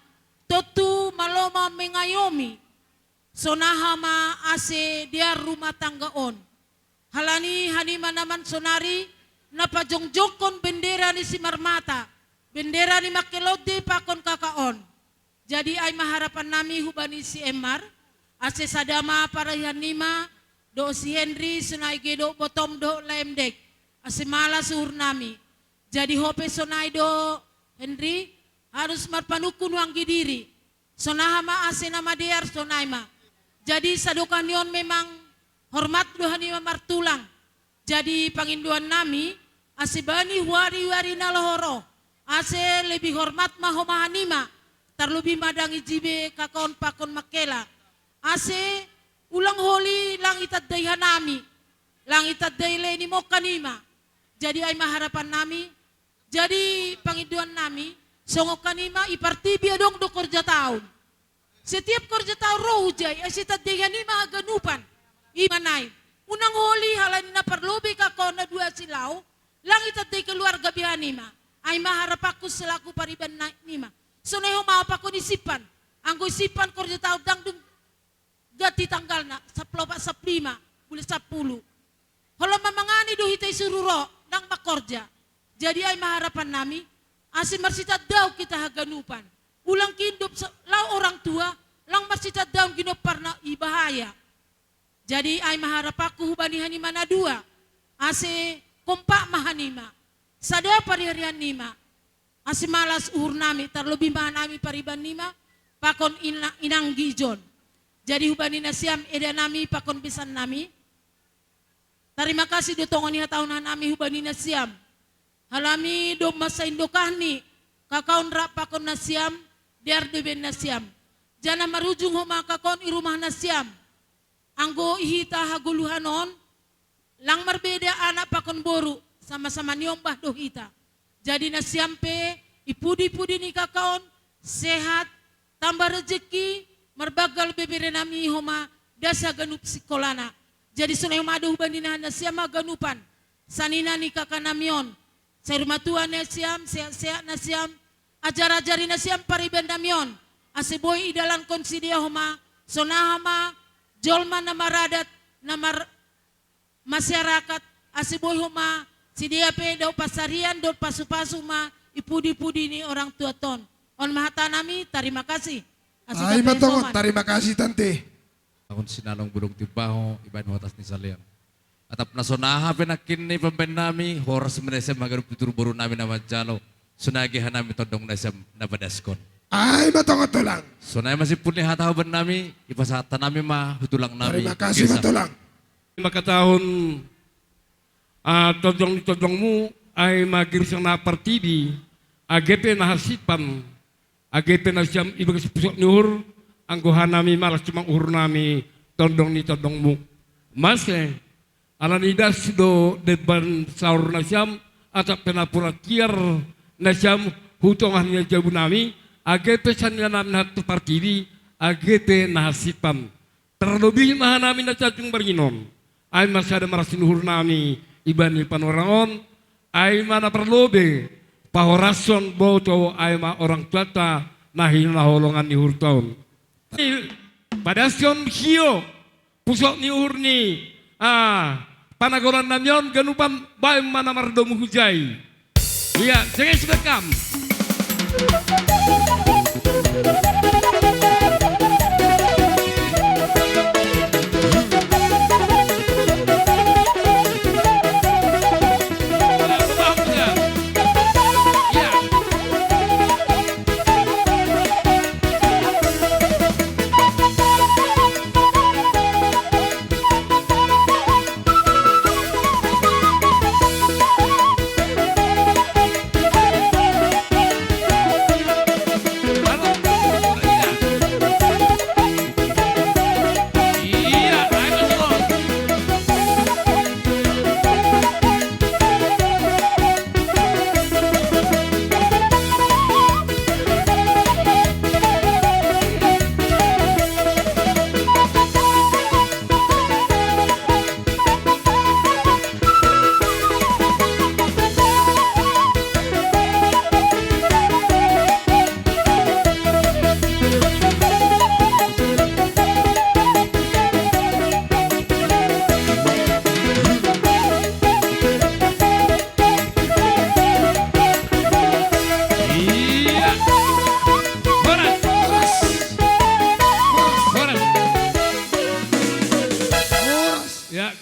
Totu maloma mengayomi. Sonahama ase dia rumah tangga on. Halani hanima naman sonari. Napajongjongkon bendera ni si Marmata. Bendera ni makilode pakon kakaon. Jadi ay maharapan nami hubani si Emar. Ase sadama parayan nima. Do si Henry sunay gedo botom do lemdek. Ase malas suhur nami. Jadi hope sonay do Henry. Harus marpanukun wanggi diri. Sonahama ase nama dear sonay ma. Jadi sadukan yon memang hormat do hanima martulang. Jadi panginduan nami. Ase bani wari-wari na lohoro. Ase lebih hormat mahomahanima. Terlebih madangi jibe kakon pakon makela. Ase ulang holi lang itadday hanami. Lang itadday le ni mo kanima. Jadi ay maharapan nami. Jadi pangiduan nami. Songo kanima ipartibi adong do korja taon. Setiap korja taon rohujay. Ay sitadday hanima aganupan. Imanay. Unang holi halani na parlobi kakon na dua silaw. Lang itadday keluarga bihanima. Ay maharap ako selaku pariban nima. So na humapa ko ni sipan. Ang isipan ko rin tao dangdung gati tanggal na sa plopa sa prima. Buli sa pulo. Hala mamangani do hitay sururo ng makorja. Jadi ay maharapan nami. Asi marsita daw kita haganupan. Ulang kindop sa law orang tua. Lang marsita daw ginopar na ibahaya. Jadi ay maharap ako hubani hanima na dua. Asi kumpa mahanima. Sada pariharian nima. Asi malas uhur nami. Terlebih mahanami pariban nima. Pakon inang gijon. Jadi hubani na siam eda nami pakon pisan nami. Terima kasih do tongon niya tahunan nami hubani na siam. Halami do masa indokahni. Kakaon rak pakon na siam. Diar deben na siam. Jana marujung homa kakon irumah na siam. Anggo ihita haguluhanon. Lang marbeda anak pakon boru. Sama-sama nyombah do hita. Jadi na siampe. Ipudi-pudi ni kakaon. Sehat. Tambah rezeki. Marbagal bebere nami homa. Dasa ganup sikolana. Jadi sunay umado hubandinahan na siya maganupan. Sanina ni kakanamion. Sa rumatuan na siyam. Sehat na siyam. Ajar-ajari na siyam pariban namion. Asiboy idalan konsidia homa. Sonahama. Jolman na maradat. Na masyarakat. Asiboy homa. Sidia pe daw pasarian. Daw pasu-pasu ma. Ipudi-pudi ni orang tua ton. On mahata nami. Terima kasih. Ay matongot. Terima kasih tante. Akon sinalong burung tibaho. Iban watas ni salian. Atap nasonaha penakin ni pempen nami. Horas menesem magarup tutur buru nami nama jalo. Sunagihan nami todong nesem napadaskon. Ay matongot tulang. Sonay masih pun lihat tahu nami. Ipasata nami mah hutulang nami. Terima kasih matulang. Makatahon todong-todongmu ay magirisang napartibi, agepe nahasipan, Agete na siyam ibang pusok ni uhur, angguhan nami malas cuma uhur nami tondong ni tondongmu. Mas alanidas do deban saur na siyam atap penapura kiar na siyam hutongan niya jabu nami, agete sanya nami hatu partidi, agete nahasipan. Terlebih maha nami na cacung berinon, ay masih ada marasin uhur nami ibani panorangon, ay mana perlobe, pahorason boto ay ma orang tua nahin naholongan ni uhur tahun. Pada sion hio, pusok ni uhur ni, panagoran namyon ganupan bae mana mardomu hujai. Iya, jangan sedekam.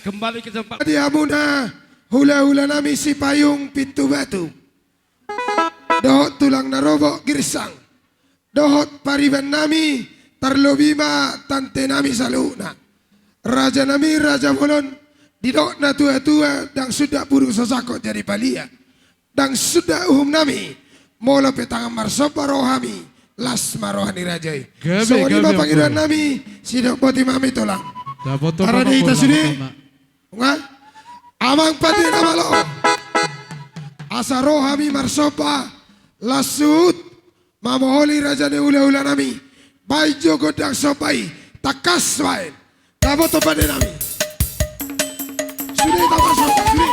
Kembali ke tempat. Dia muna hula-hula nami si payung pintu batu. Dohot tulang narobok girsang. Dohot pariban nami tarlobima tante nami saluna. Raja nami raja bolon didok na tua-tua dan sudah burung sosakot jadi palia. Dan sudah nami molo petangan marsopa rohami las marohani rajai. So di panggilan nami sidok boti mami tulang. Para di sini. Nga, amang pati na malo. Asaro hami marsopa lasut mamoholi raja ni ula-ula nami. Bay jogo dang sopai takas wain. Dapat to pade nami. Sudah tak marsopa sudah.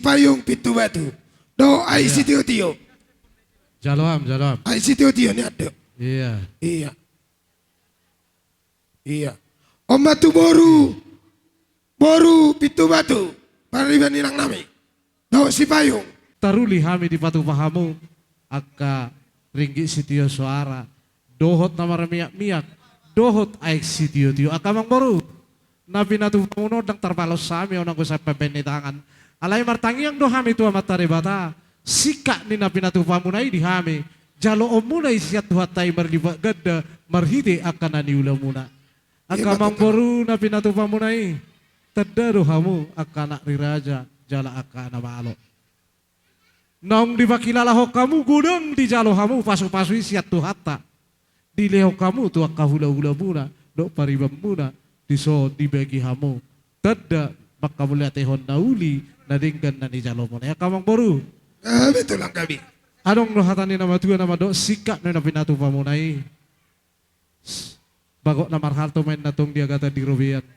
payung pitu batu. Do ai si tio. Jalom. Ai si tio ni ada. Iya. Iya. Om batu boru pitu batu. Pariban nilang nami. Do si payung. Taruli hami di patu pahamu aka ringgi sitio suara dohot namar miak dohot aik sitio tio aka mang baru nabi natu pamuno dang tarpalos sami onang ko sa pepeni tangan alay martangi ang do hami tua matare bata sika ni nabi natu pamunay di hami jalo omunay siya tuhatay marliba gada marhide aka naniula muna aka mang baru nabi natu pamunay tadaro hamu aka nak riraja jala aka namalo. Nong dipakilala ho kamu gudang di jalo kamu pasu-pasui siat tu hatta. Di leho kamu tu kahula-hula muna, dok paribam muna, di so dibagi kamu. Tada maka mulia tehon nauli nadingkan nani jalo muna. Ya kamang boru. Betul lang kami. Anong no hatani nama tuan nama dok sikak na pinatu pamunai. Bagok na marhalto main natong dia kata di robian.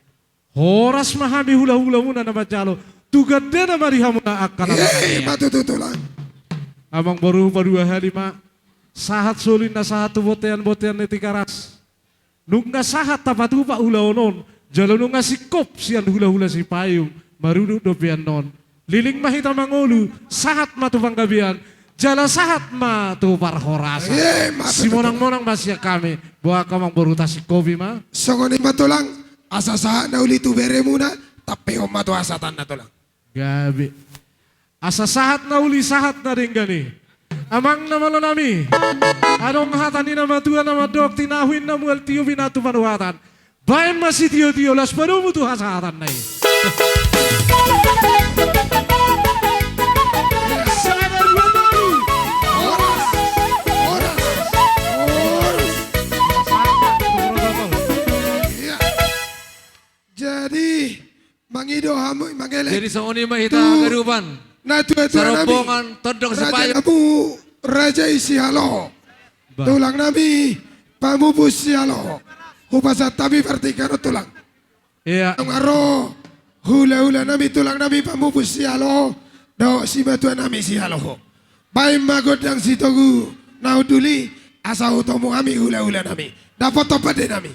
Horas mahami hula-hula muna nama jalo. Tugad din na marihamu na akan Matututulan. Amang baru padua hari mak sahat solin na sahat botean neti karas. Nung sahat tapat upa hula onon. Jalo nung sikop sian hula-hula si payung. Maruduk dopian non. Liling mahita mangolu. Sahat matupang gabian. Jala sahat matu parhoras. Si monang-monang masya kami. Buah kamang baru tasik kopi ma. Songoni matulang. Asa sahat na uli tu bere muna. Tapi om matu asatan na tulang. Gabi. Asa sahat na uli sahat na rin gani. Amang na malo nami. Anong hatan ni nama tuan nama dok tinahuin na mual tiyo binatu panuhatan. Bayan masih tiyo-tiyo las paru mutu hasatan na Jadi mangido hamu mangele. Jadi songoni mahita garuban. Na tua Sarobongan todong sepayung. Raja isi halo. Tulang nabi pamupus si halo. Hupasa tabi vertikano tulang. Iya. Ngaro hula-hula nabi tulang nabi pamupus si halo. Do si batua nabi si halo. Baim magot yang si togu nauduli asa utomu kami hula-hula nabi. Dapat topat de nabi.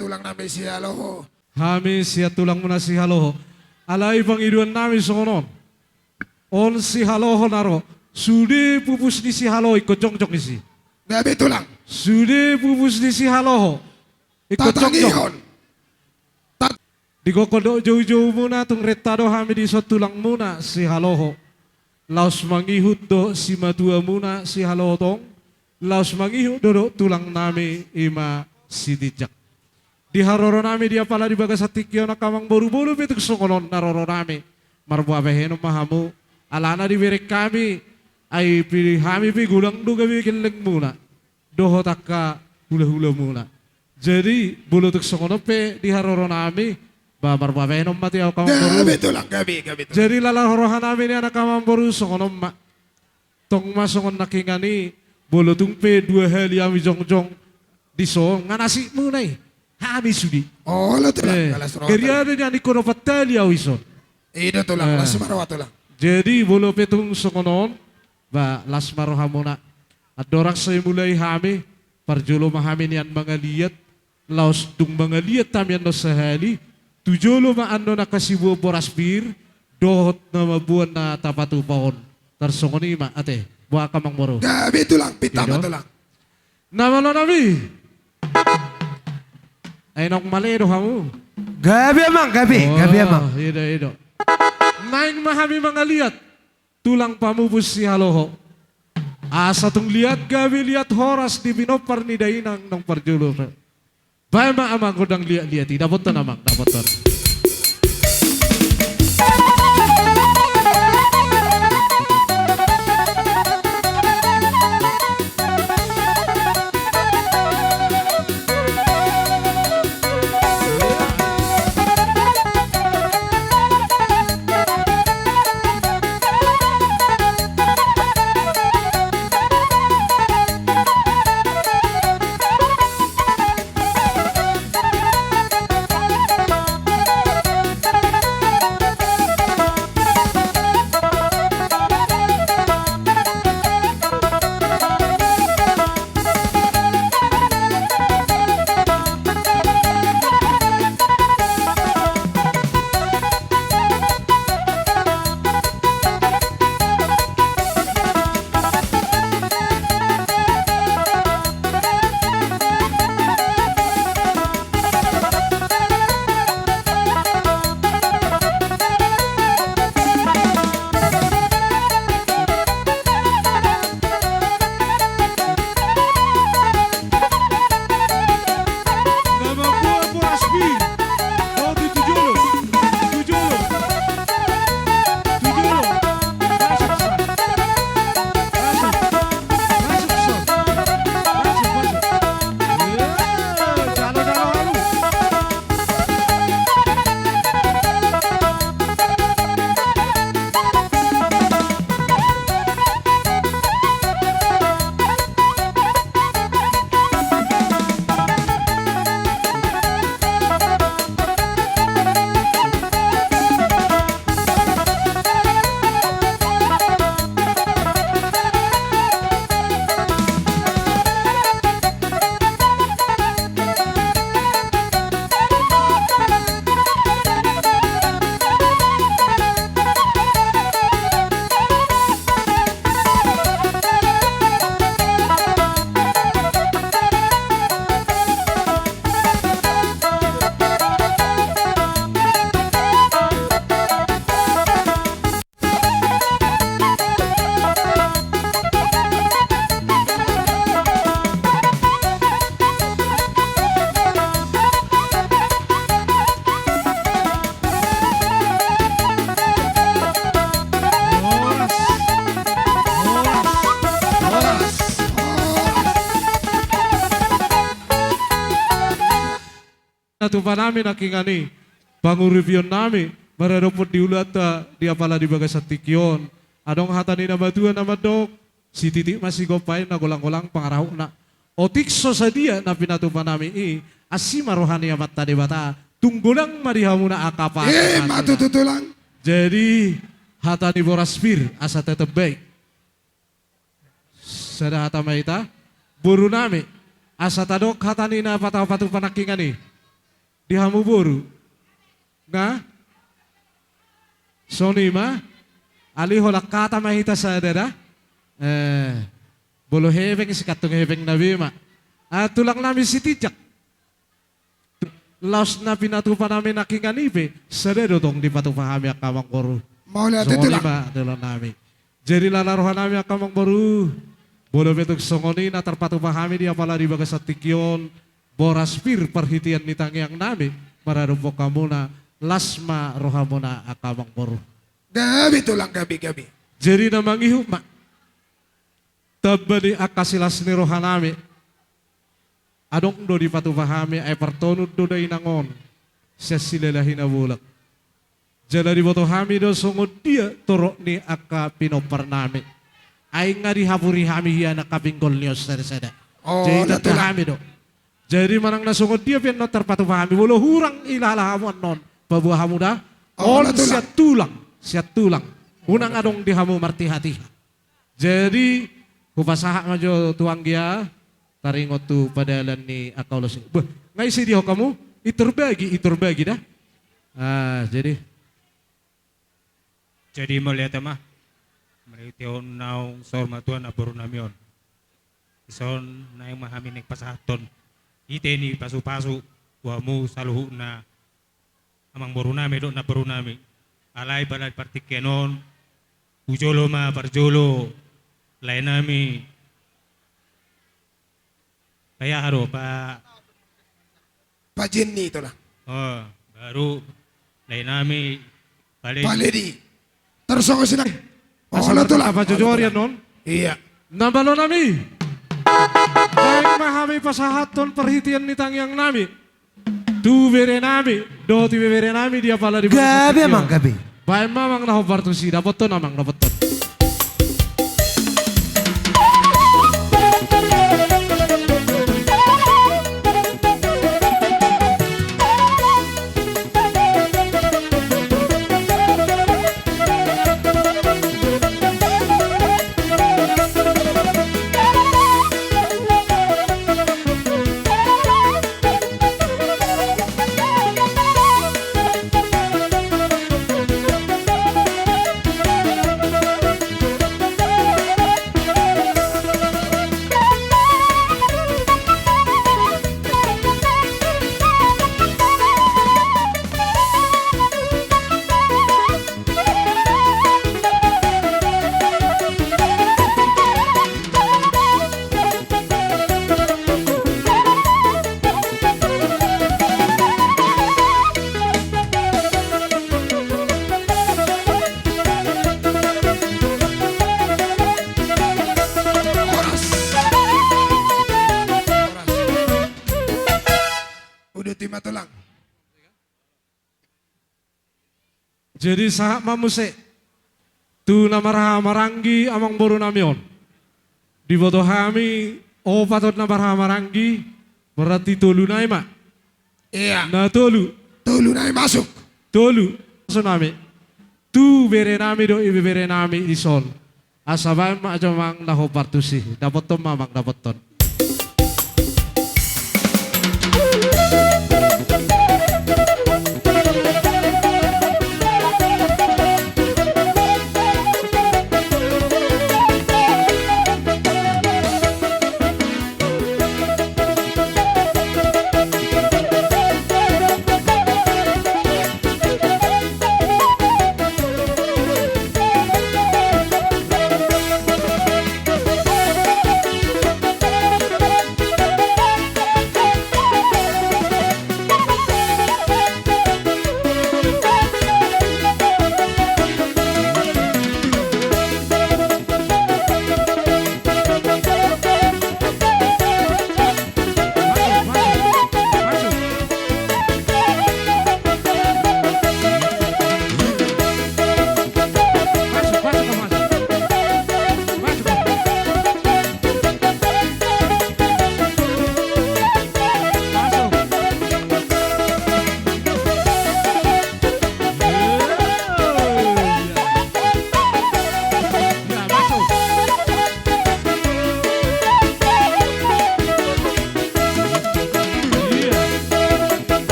Tulang namin si halo. Hami siya tulang muna si haloho. Alay bang iduan namin songonon. On si haloho naro. Sudi pupus ni si haloho ikut jong-jong isi. Nabi tulang. Sudi pupus ni si haloho. Ikut jong-jong. Di kokodok jauh-jauh muna tung retado hami di so tulang muna si haloho. Laos mangihut do si matua muna si haloho tong. Laos mangihut do tulang nami ima si dijak. Di haroro nami dia pala di bagas hatikyo na kamang buru-buru bituk songonon naroro nami. Marbuah beheno mahamu. Alana di berek kami. Ay pilih kami pi gulang do gabi kinleng muna. Doho taka hula-hula muna. Jadi bulutuk songono pe di haroron nami babar babenom mati au kamang boru. Gabi tulang, gabi tulang. Jadi lalahorohan nami ni anak kamang boru songono ma. Tong masongon nakingani bulutung pe 2 hali ami jongjong di song nganasi munai. Kami sudi. Oh, lo tulang, alas roh. Keriada ni ani kono patali au ison. Ida tulang, las marwa tulang. Jadi bulu petung songonon ba las marohamona. At dorak sa mulai hami parjolo mahami niyan mga liyat laos dung mga liyat tamian no sahali tujolo maano na kasibo boraspir dohot na mabuan na tapatupahon tarsongoni ma ate buha ka mang moro. Gabi tulang, pitama Ino? tulang. Namalo nami. Ay nang mali do hamu. Gabi amang, gabi amang. Ido. Naing mahami mga liyat tulang pamubus si haloho. Asa tung lihat gabi lihat horas di binopar ni dainang nang parjulo. Bae ma amang kodang lihat dapat tan amang dapat tan. Natupa namin nakingani, pangureview namin, mararapot di ulat dia pala di bagas sa tikyon. Adong hatani na batuan na madok, si Titi masih gopay na gulang-gulang pangaraw na. O tikso sa dia na pinatupa namin asi marohani amat tadi bata, tunggulang marihamu na akapa. Matututulang. Jadi hatani boraspir asa tetep baik. Sada hata maita, buru nami, asa tadok hatani na patau-patu panakingani. Di hamu boru. Nga? Soni ma? Ali holak kata mahita sa dada? Bolo heveng si katong heveng nabi ma. Tulang namin si Tijak. Laos na pinatupa namin nakinganipe, sa dedo tong di patupa kami akamang koru. Maula Songoni tutulang. ma, tulang namin. Jadi lalarohan namin akamang boru. Bolo betog songoni na terpatupa kami di apala di bagas tikyon. Boraspir perhitian ni tangiang nami mararupok kamu na lasma rohamona akamang boru. Gabi tulang, gabi. Jadi namang ihuk mak tabani akasilas ni rohanami. Adong do di patupahami ay partonod do day nangon. Siya silalahin na bulak. Jala di boto hami do sungod dia turo ni aka pinopar nami. Ay nga di hapuri hami hiya na kapinggol niyo sada-sada. Oh, Jadi natulang. kami do. Jadi manang nasungod dia pian no terpatupahami. Wala hurang ilalahamu non. Pabuahamu dah. Oh, On natulang. siat tulang. Unang adong dihamu marti-hati. Jadi kupasaha majo tuang dia taringot tu padalan ni akaulos. Beh, ngai si dia kamu iturbagi dah. Jadi melihat mah mereka naung sormatuan aburu namion. Ison na yung mahamin ng pasahaton. Ite ni pasu-pasu wamu saluhu na amang buru nami do na buru nami. Alay balay partikenon ujolo ma parjolo lain nami. Kaya haro pa Pak Jenny itulah. oh baru lain nami balik Pak Ledi. Terus ako sila. Oh, Asal natulang. apa jujur ya non? Iya. Nambalo nami. Nang mahami pasahaton perhitian ni tangyang nami. Tu bere nami, do ti bere nami dia pala di Gabi emang gabi. Bae mamang na hobartu si dapat ton amang dapat ton. Udah timah tulang. Jadi sahak mamuse. Tu namaraha maranggi amang boru namion. Di boto hami o patot namaraha maranggi berarti tolu naima. Iya. Na tolu. Tulu na masuk. Tolu tsunami. Tu bere nami do ibe bere nami ison. Asabay ma aja mang naho partusi. Dapat ton mamang dapat ton.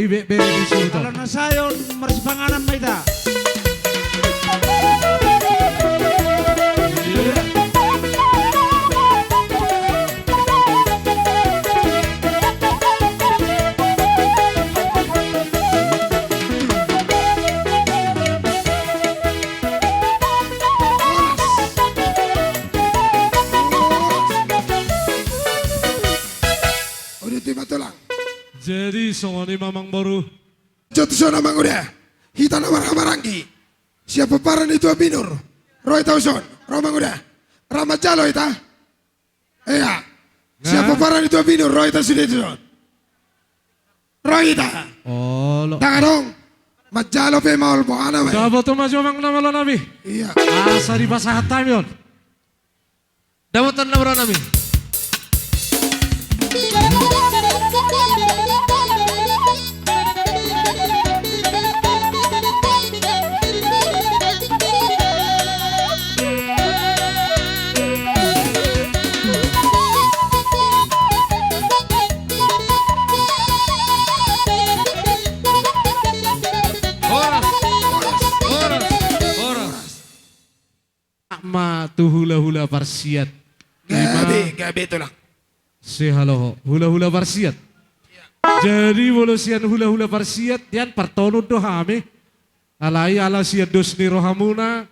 ibe bere di sultan. Kalau nasayon marsipanganan maita. Udah tiba tulang. Jadi songoni mamang baru. Jotuson amang udah. Hita nama Ramarangi. Siapa paran itu Abinur. Roy Tauson. Romang udah. Ramat Jalo ita. Iya. Siapa paran itu Abinur. Roy Tauson. Roy ita. Oh lo. Tangan dong. Majalo pe maul po ana we. Dapat tuh maju mamang nama lo nabi. Iya. Asa di basah time yon. Dawatan na nami. Ma tu hula-hula parsiat. Gabi tulang. Si halo hula-hula parsiat. Jadi bolosian hula-hula parsiat yan partonod do hame. Alai ala siya dos ni rohamuna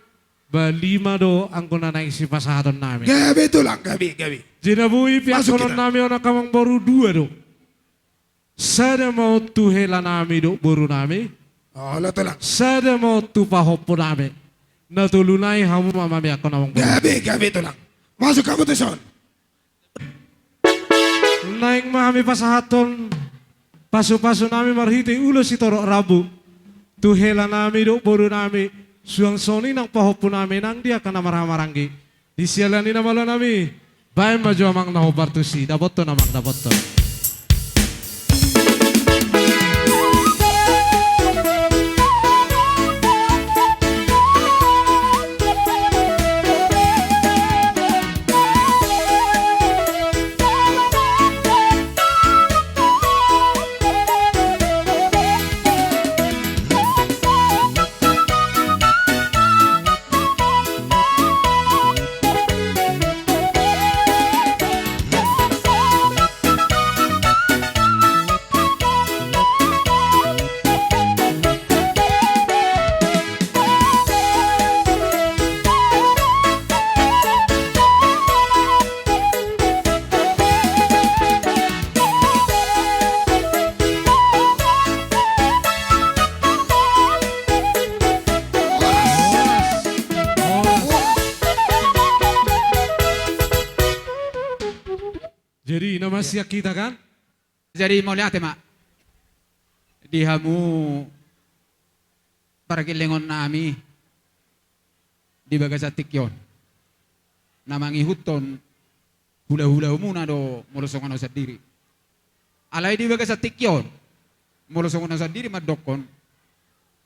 balima do ang kunanay si pasahaton namin. Gabi tulang. Gabi. Jinabui pihak Masuk konon kita. namin ona kamang baru dua do. Sada mau tuhela nami do buru nami. Oh lo tulang. Sada mau tupahopo nami. Natulunay hamu mamami ako namang baru. Gabi tulang. Masuk kamu tuh son. Naing mahami pasahaton pasu-pasu nami marhiti ulo si toro rabu. Tuhela nami do buru nami. Suang soni nang pahopo nami nang dia kana marhamaranggi. Disialani na malo nami. Bae maju amang nahobar tu si. Dapat to namang dapat to. Jadi nama siak kita kan? Jadi mau lihat mak. Di hamu para kilengon nami di bagasatik yon. Namangi huton hula-hula muna do molosongan sa diri. Alay di bagasatik yon. Molosongan sa diri madokon.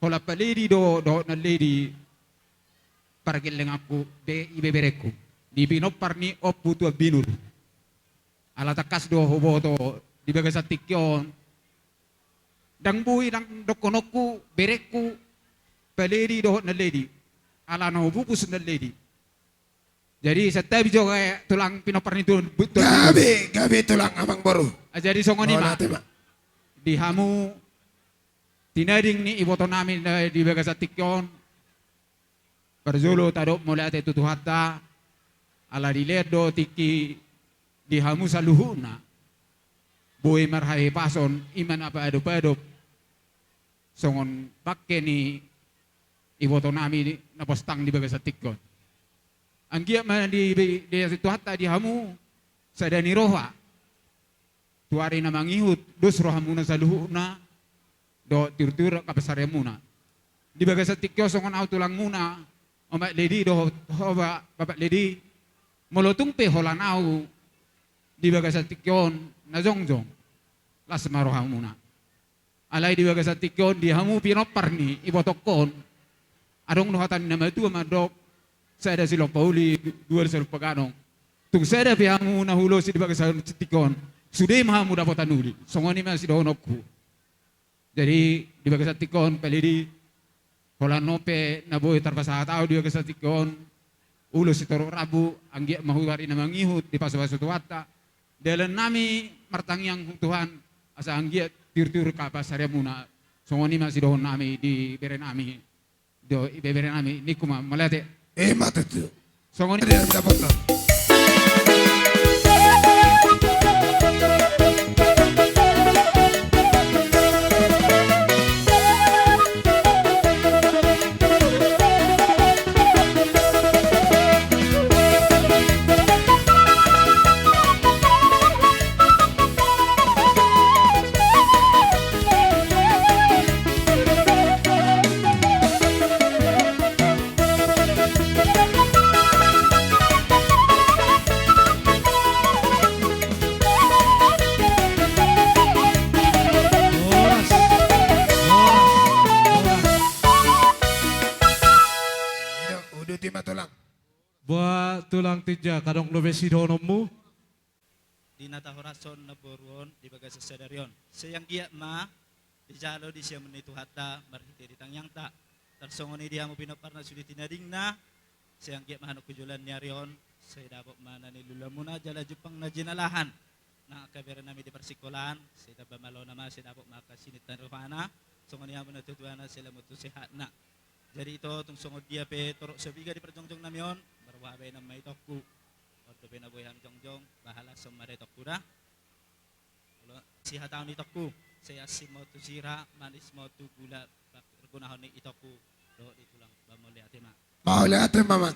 Hola pa lady do na lady para kileng aku be ibebereku. Di binopar ni oputu binur. Ala takas do hoboto di bagas sa tikyon. Dang buhi dang dokonoku bereku peledi do na lady. Ala no bupus na lady. Jadi sa tabi jo kaya tulang pinopar nito betul. Gabi tulang amang baru. Jadi songoni Oh, ma. nanti, Mak. Di hamu tinading ni iboto namin di bagas sa tikyon. Perzulo tado mulai ate tutuhata. Ala diledo tiki di hamu sa luhuna boy marhahe pason iman apa adop songon pakke ni iboto nami na postang di bagas sa tikon ang giya man di situ hatta di hamu sa dani roha tuari na mangihut dos roha muna sa luhuna do tirtur kapasarya muna di bagas sa tikyo songon autulang muna omak lady do hoba bapak lady molotong pe holanau di bagas sa tikyon na zongjong las maroha muna. Alay di bagas sa tikyon di hamu pinopar ni ibotokon adong nuhatan na matu madok sa ada silong pauli dua silong paganong tung sa ada pihamu na hulo si di bagas sa tikyon sudah mahamu dapat anuli songoni masih dohonokku Jadi di bagas tikon pelidi hola nope na boy tarbasa tao di bagas tikon ulo si toro rabu anggi mahuari na mangihut di paso-paso tuwata. Dalam nami martangyang Tuhan asa anggi tir-tir kapas area muna. Songoni masih dohon nami di beren nami do beren nami nikuma malate. Matutu. Songoni Ada yang dapat lah. Buat tulang tinja kadang lo besi donomu. Di nata horason na boruon di bagas sadarion. Sayang giat ma di jalo di siya menitu hatta marhiti di tangyang ta. Tarsongoni dia mo pinoparna sulit tinading na. Sayang giat mahanok kujulan niarion. Saya dapat mana ni lula muna jala Jepang na jinalahan. Na kabera nami di persikolan. Saya dapat malo nama saya dapat makasinit na rohana. Songoni mo na tutuana sila mo tu sehat na. Jadi itu tung songod dia pe torok sebiga di perjongjong namion. Barwabe na may tokku. Ordo pe na boy ham jongjong bahala somare tokku dah. Si hataw ni tokku. Saya simo tu sira manis mo tu gula gunahon ni itoku do di tulang bamole atema. Mau lihat mamang.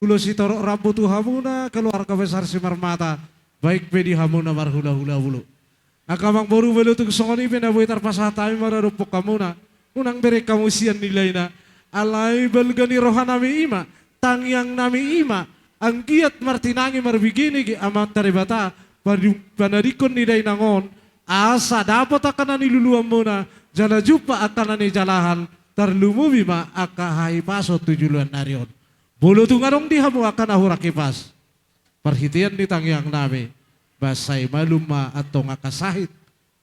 Ulo si torok rambu tu hamuna keluarga besar si marmata. Baik pe di hamuna marhula-hula bulu. Akamang baru belu tu songoni pe na boy tarpasatami mararupok kamuna. Unang beri kamu sian nilai na. Alai belgani rohanami ima. Tangyang nami ima. Ang giat martinangi marbigini ki amat taribata. Panadikon nilai nangon. Asa dapat akan niluluan muna. Jala jupa akan jalahan. Tarlumumi ma akahai paso tujuluan narion. Bulu tungarong dihamu akan ahurakipas. Perhitian di tangyang nami. Basay maluma atau ngakasahit.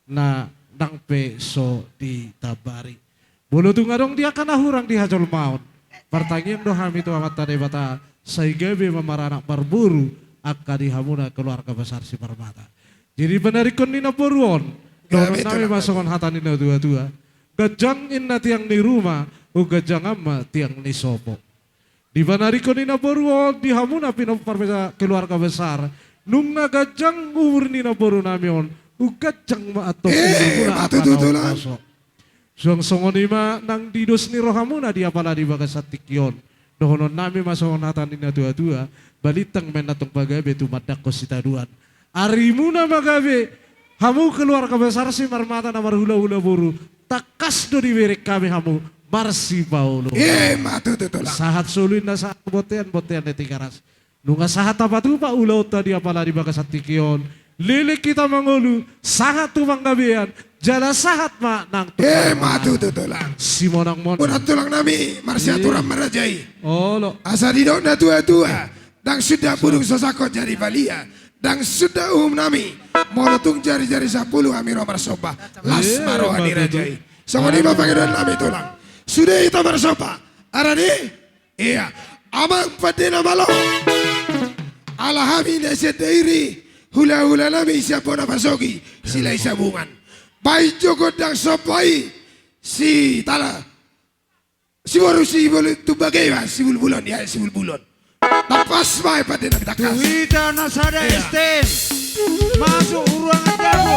Na nang peso di tabari. Bulu tungarong dia akan ahurang di hajol maut. Pertanyaan doham itu amat tadi bata. Saigebe memaranak berburu. Akka dihamuna keluarga besar si permata. Jadi benarikon nina boruon. Dono nami masongan hatan nina dua-dua. Gajang inna tiang ni rumah. Gajang amma tiang ni sopo. Di benarikon nina boruon. Dihamuna pinompar keluarga besar. Nunga gajang umur nina boru namion. Gajang ma atau muna akan Suang songonima nang didos ni rohamuna dia pala di bagas satikyon. Dohonon nami masongon hatan nina dua-dua. Balitang menatong bagabe tu madako sitaduan. Arimuna magabe. Hamu keluar besar si marmata na marhula-hula buru. Takas do diberek kami hamu. Marsi Paulo. Sahat suluin na sahat botean netikaras. Nunga sahat apa tu pa ulaw ta dia pala di bagas satikyon. Lilik kita mangulu. Sahat tu manggabean. Jala sahat ma nang Matutulang. Simonang mon. Urat tulang nami marsiaturam merajai. Oh lo. Asa didok na tua-tua. Dang sudah pudung sosakot jari balia. Dang sudah nami. Monotung jari-jari 10 kami romar sopa. Las maroha dirajai. Sama di bapak nami tulang. Sudah kita marsopa. Arani? Iya. Amang padena malo. Alahami neseteiri. Hula-hula nami siapa na pasogi. Sila isabungan. Baik Joko dang sopai si tala si baru si boleh tu bagaimana si bulbulon ya si bulbulon. Tapas baik pada nak takas. Tuwita na sada estem. Masuk ruangan jago.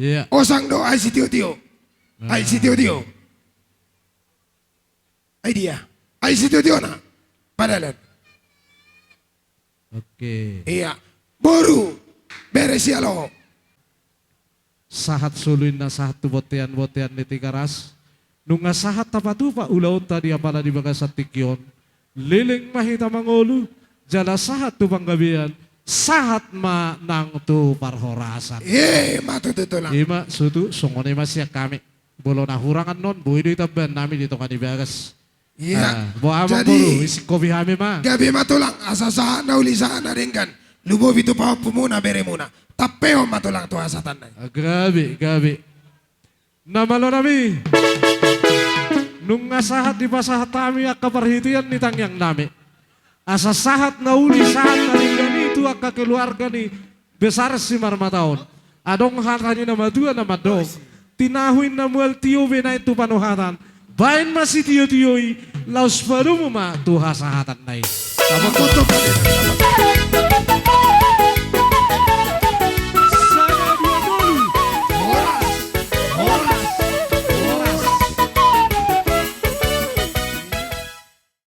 Iya. Osang do ay si Tio. Ay si Tio. Ay dia. Ay si Tio na. Padalan. Oke. Iya. Boru. Beres ya lo. Sahat suluin na sahat tu botean ni tikaras. Nunga sahat tapatu pa ulaw tadi apala di baga sa tikyon. Liling mahita mangolu. Jala sahat tu panggabian. Sahat ma nang tu parhorasan. Matututo lang. Ima sutu songone masya kami. Bolo na hurangan non. Buhay do itaban namin dito ka di bagas. Iya. Bo amang Jadi, buru. Isi kopi hami ma. gabi matulang. Asa na ulisahan na rin kan. Lubov ito pa muna, bere muna. Tapeo matulang to asatan na. Gabi. Namalo nami. Nung asahat di pasahat kami ak kaparhitian ni tangyang nami. Asa sahat na uli sahat na ringgani itu ak keluarga ni besar si marmataon. Adong hakanya na madua na madong. Tinahuin na muel tiyo na itu panuhatan. Bain masih tiyo-tiyoi. Laus paru mo ma tuha sahatan na. Tama ko to pa din.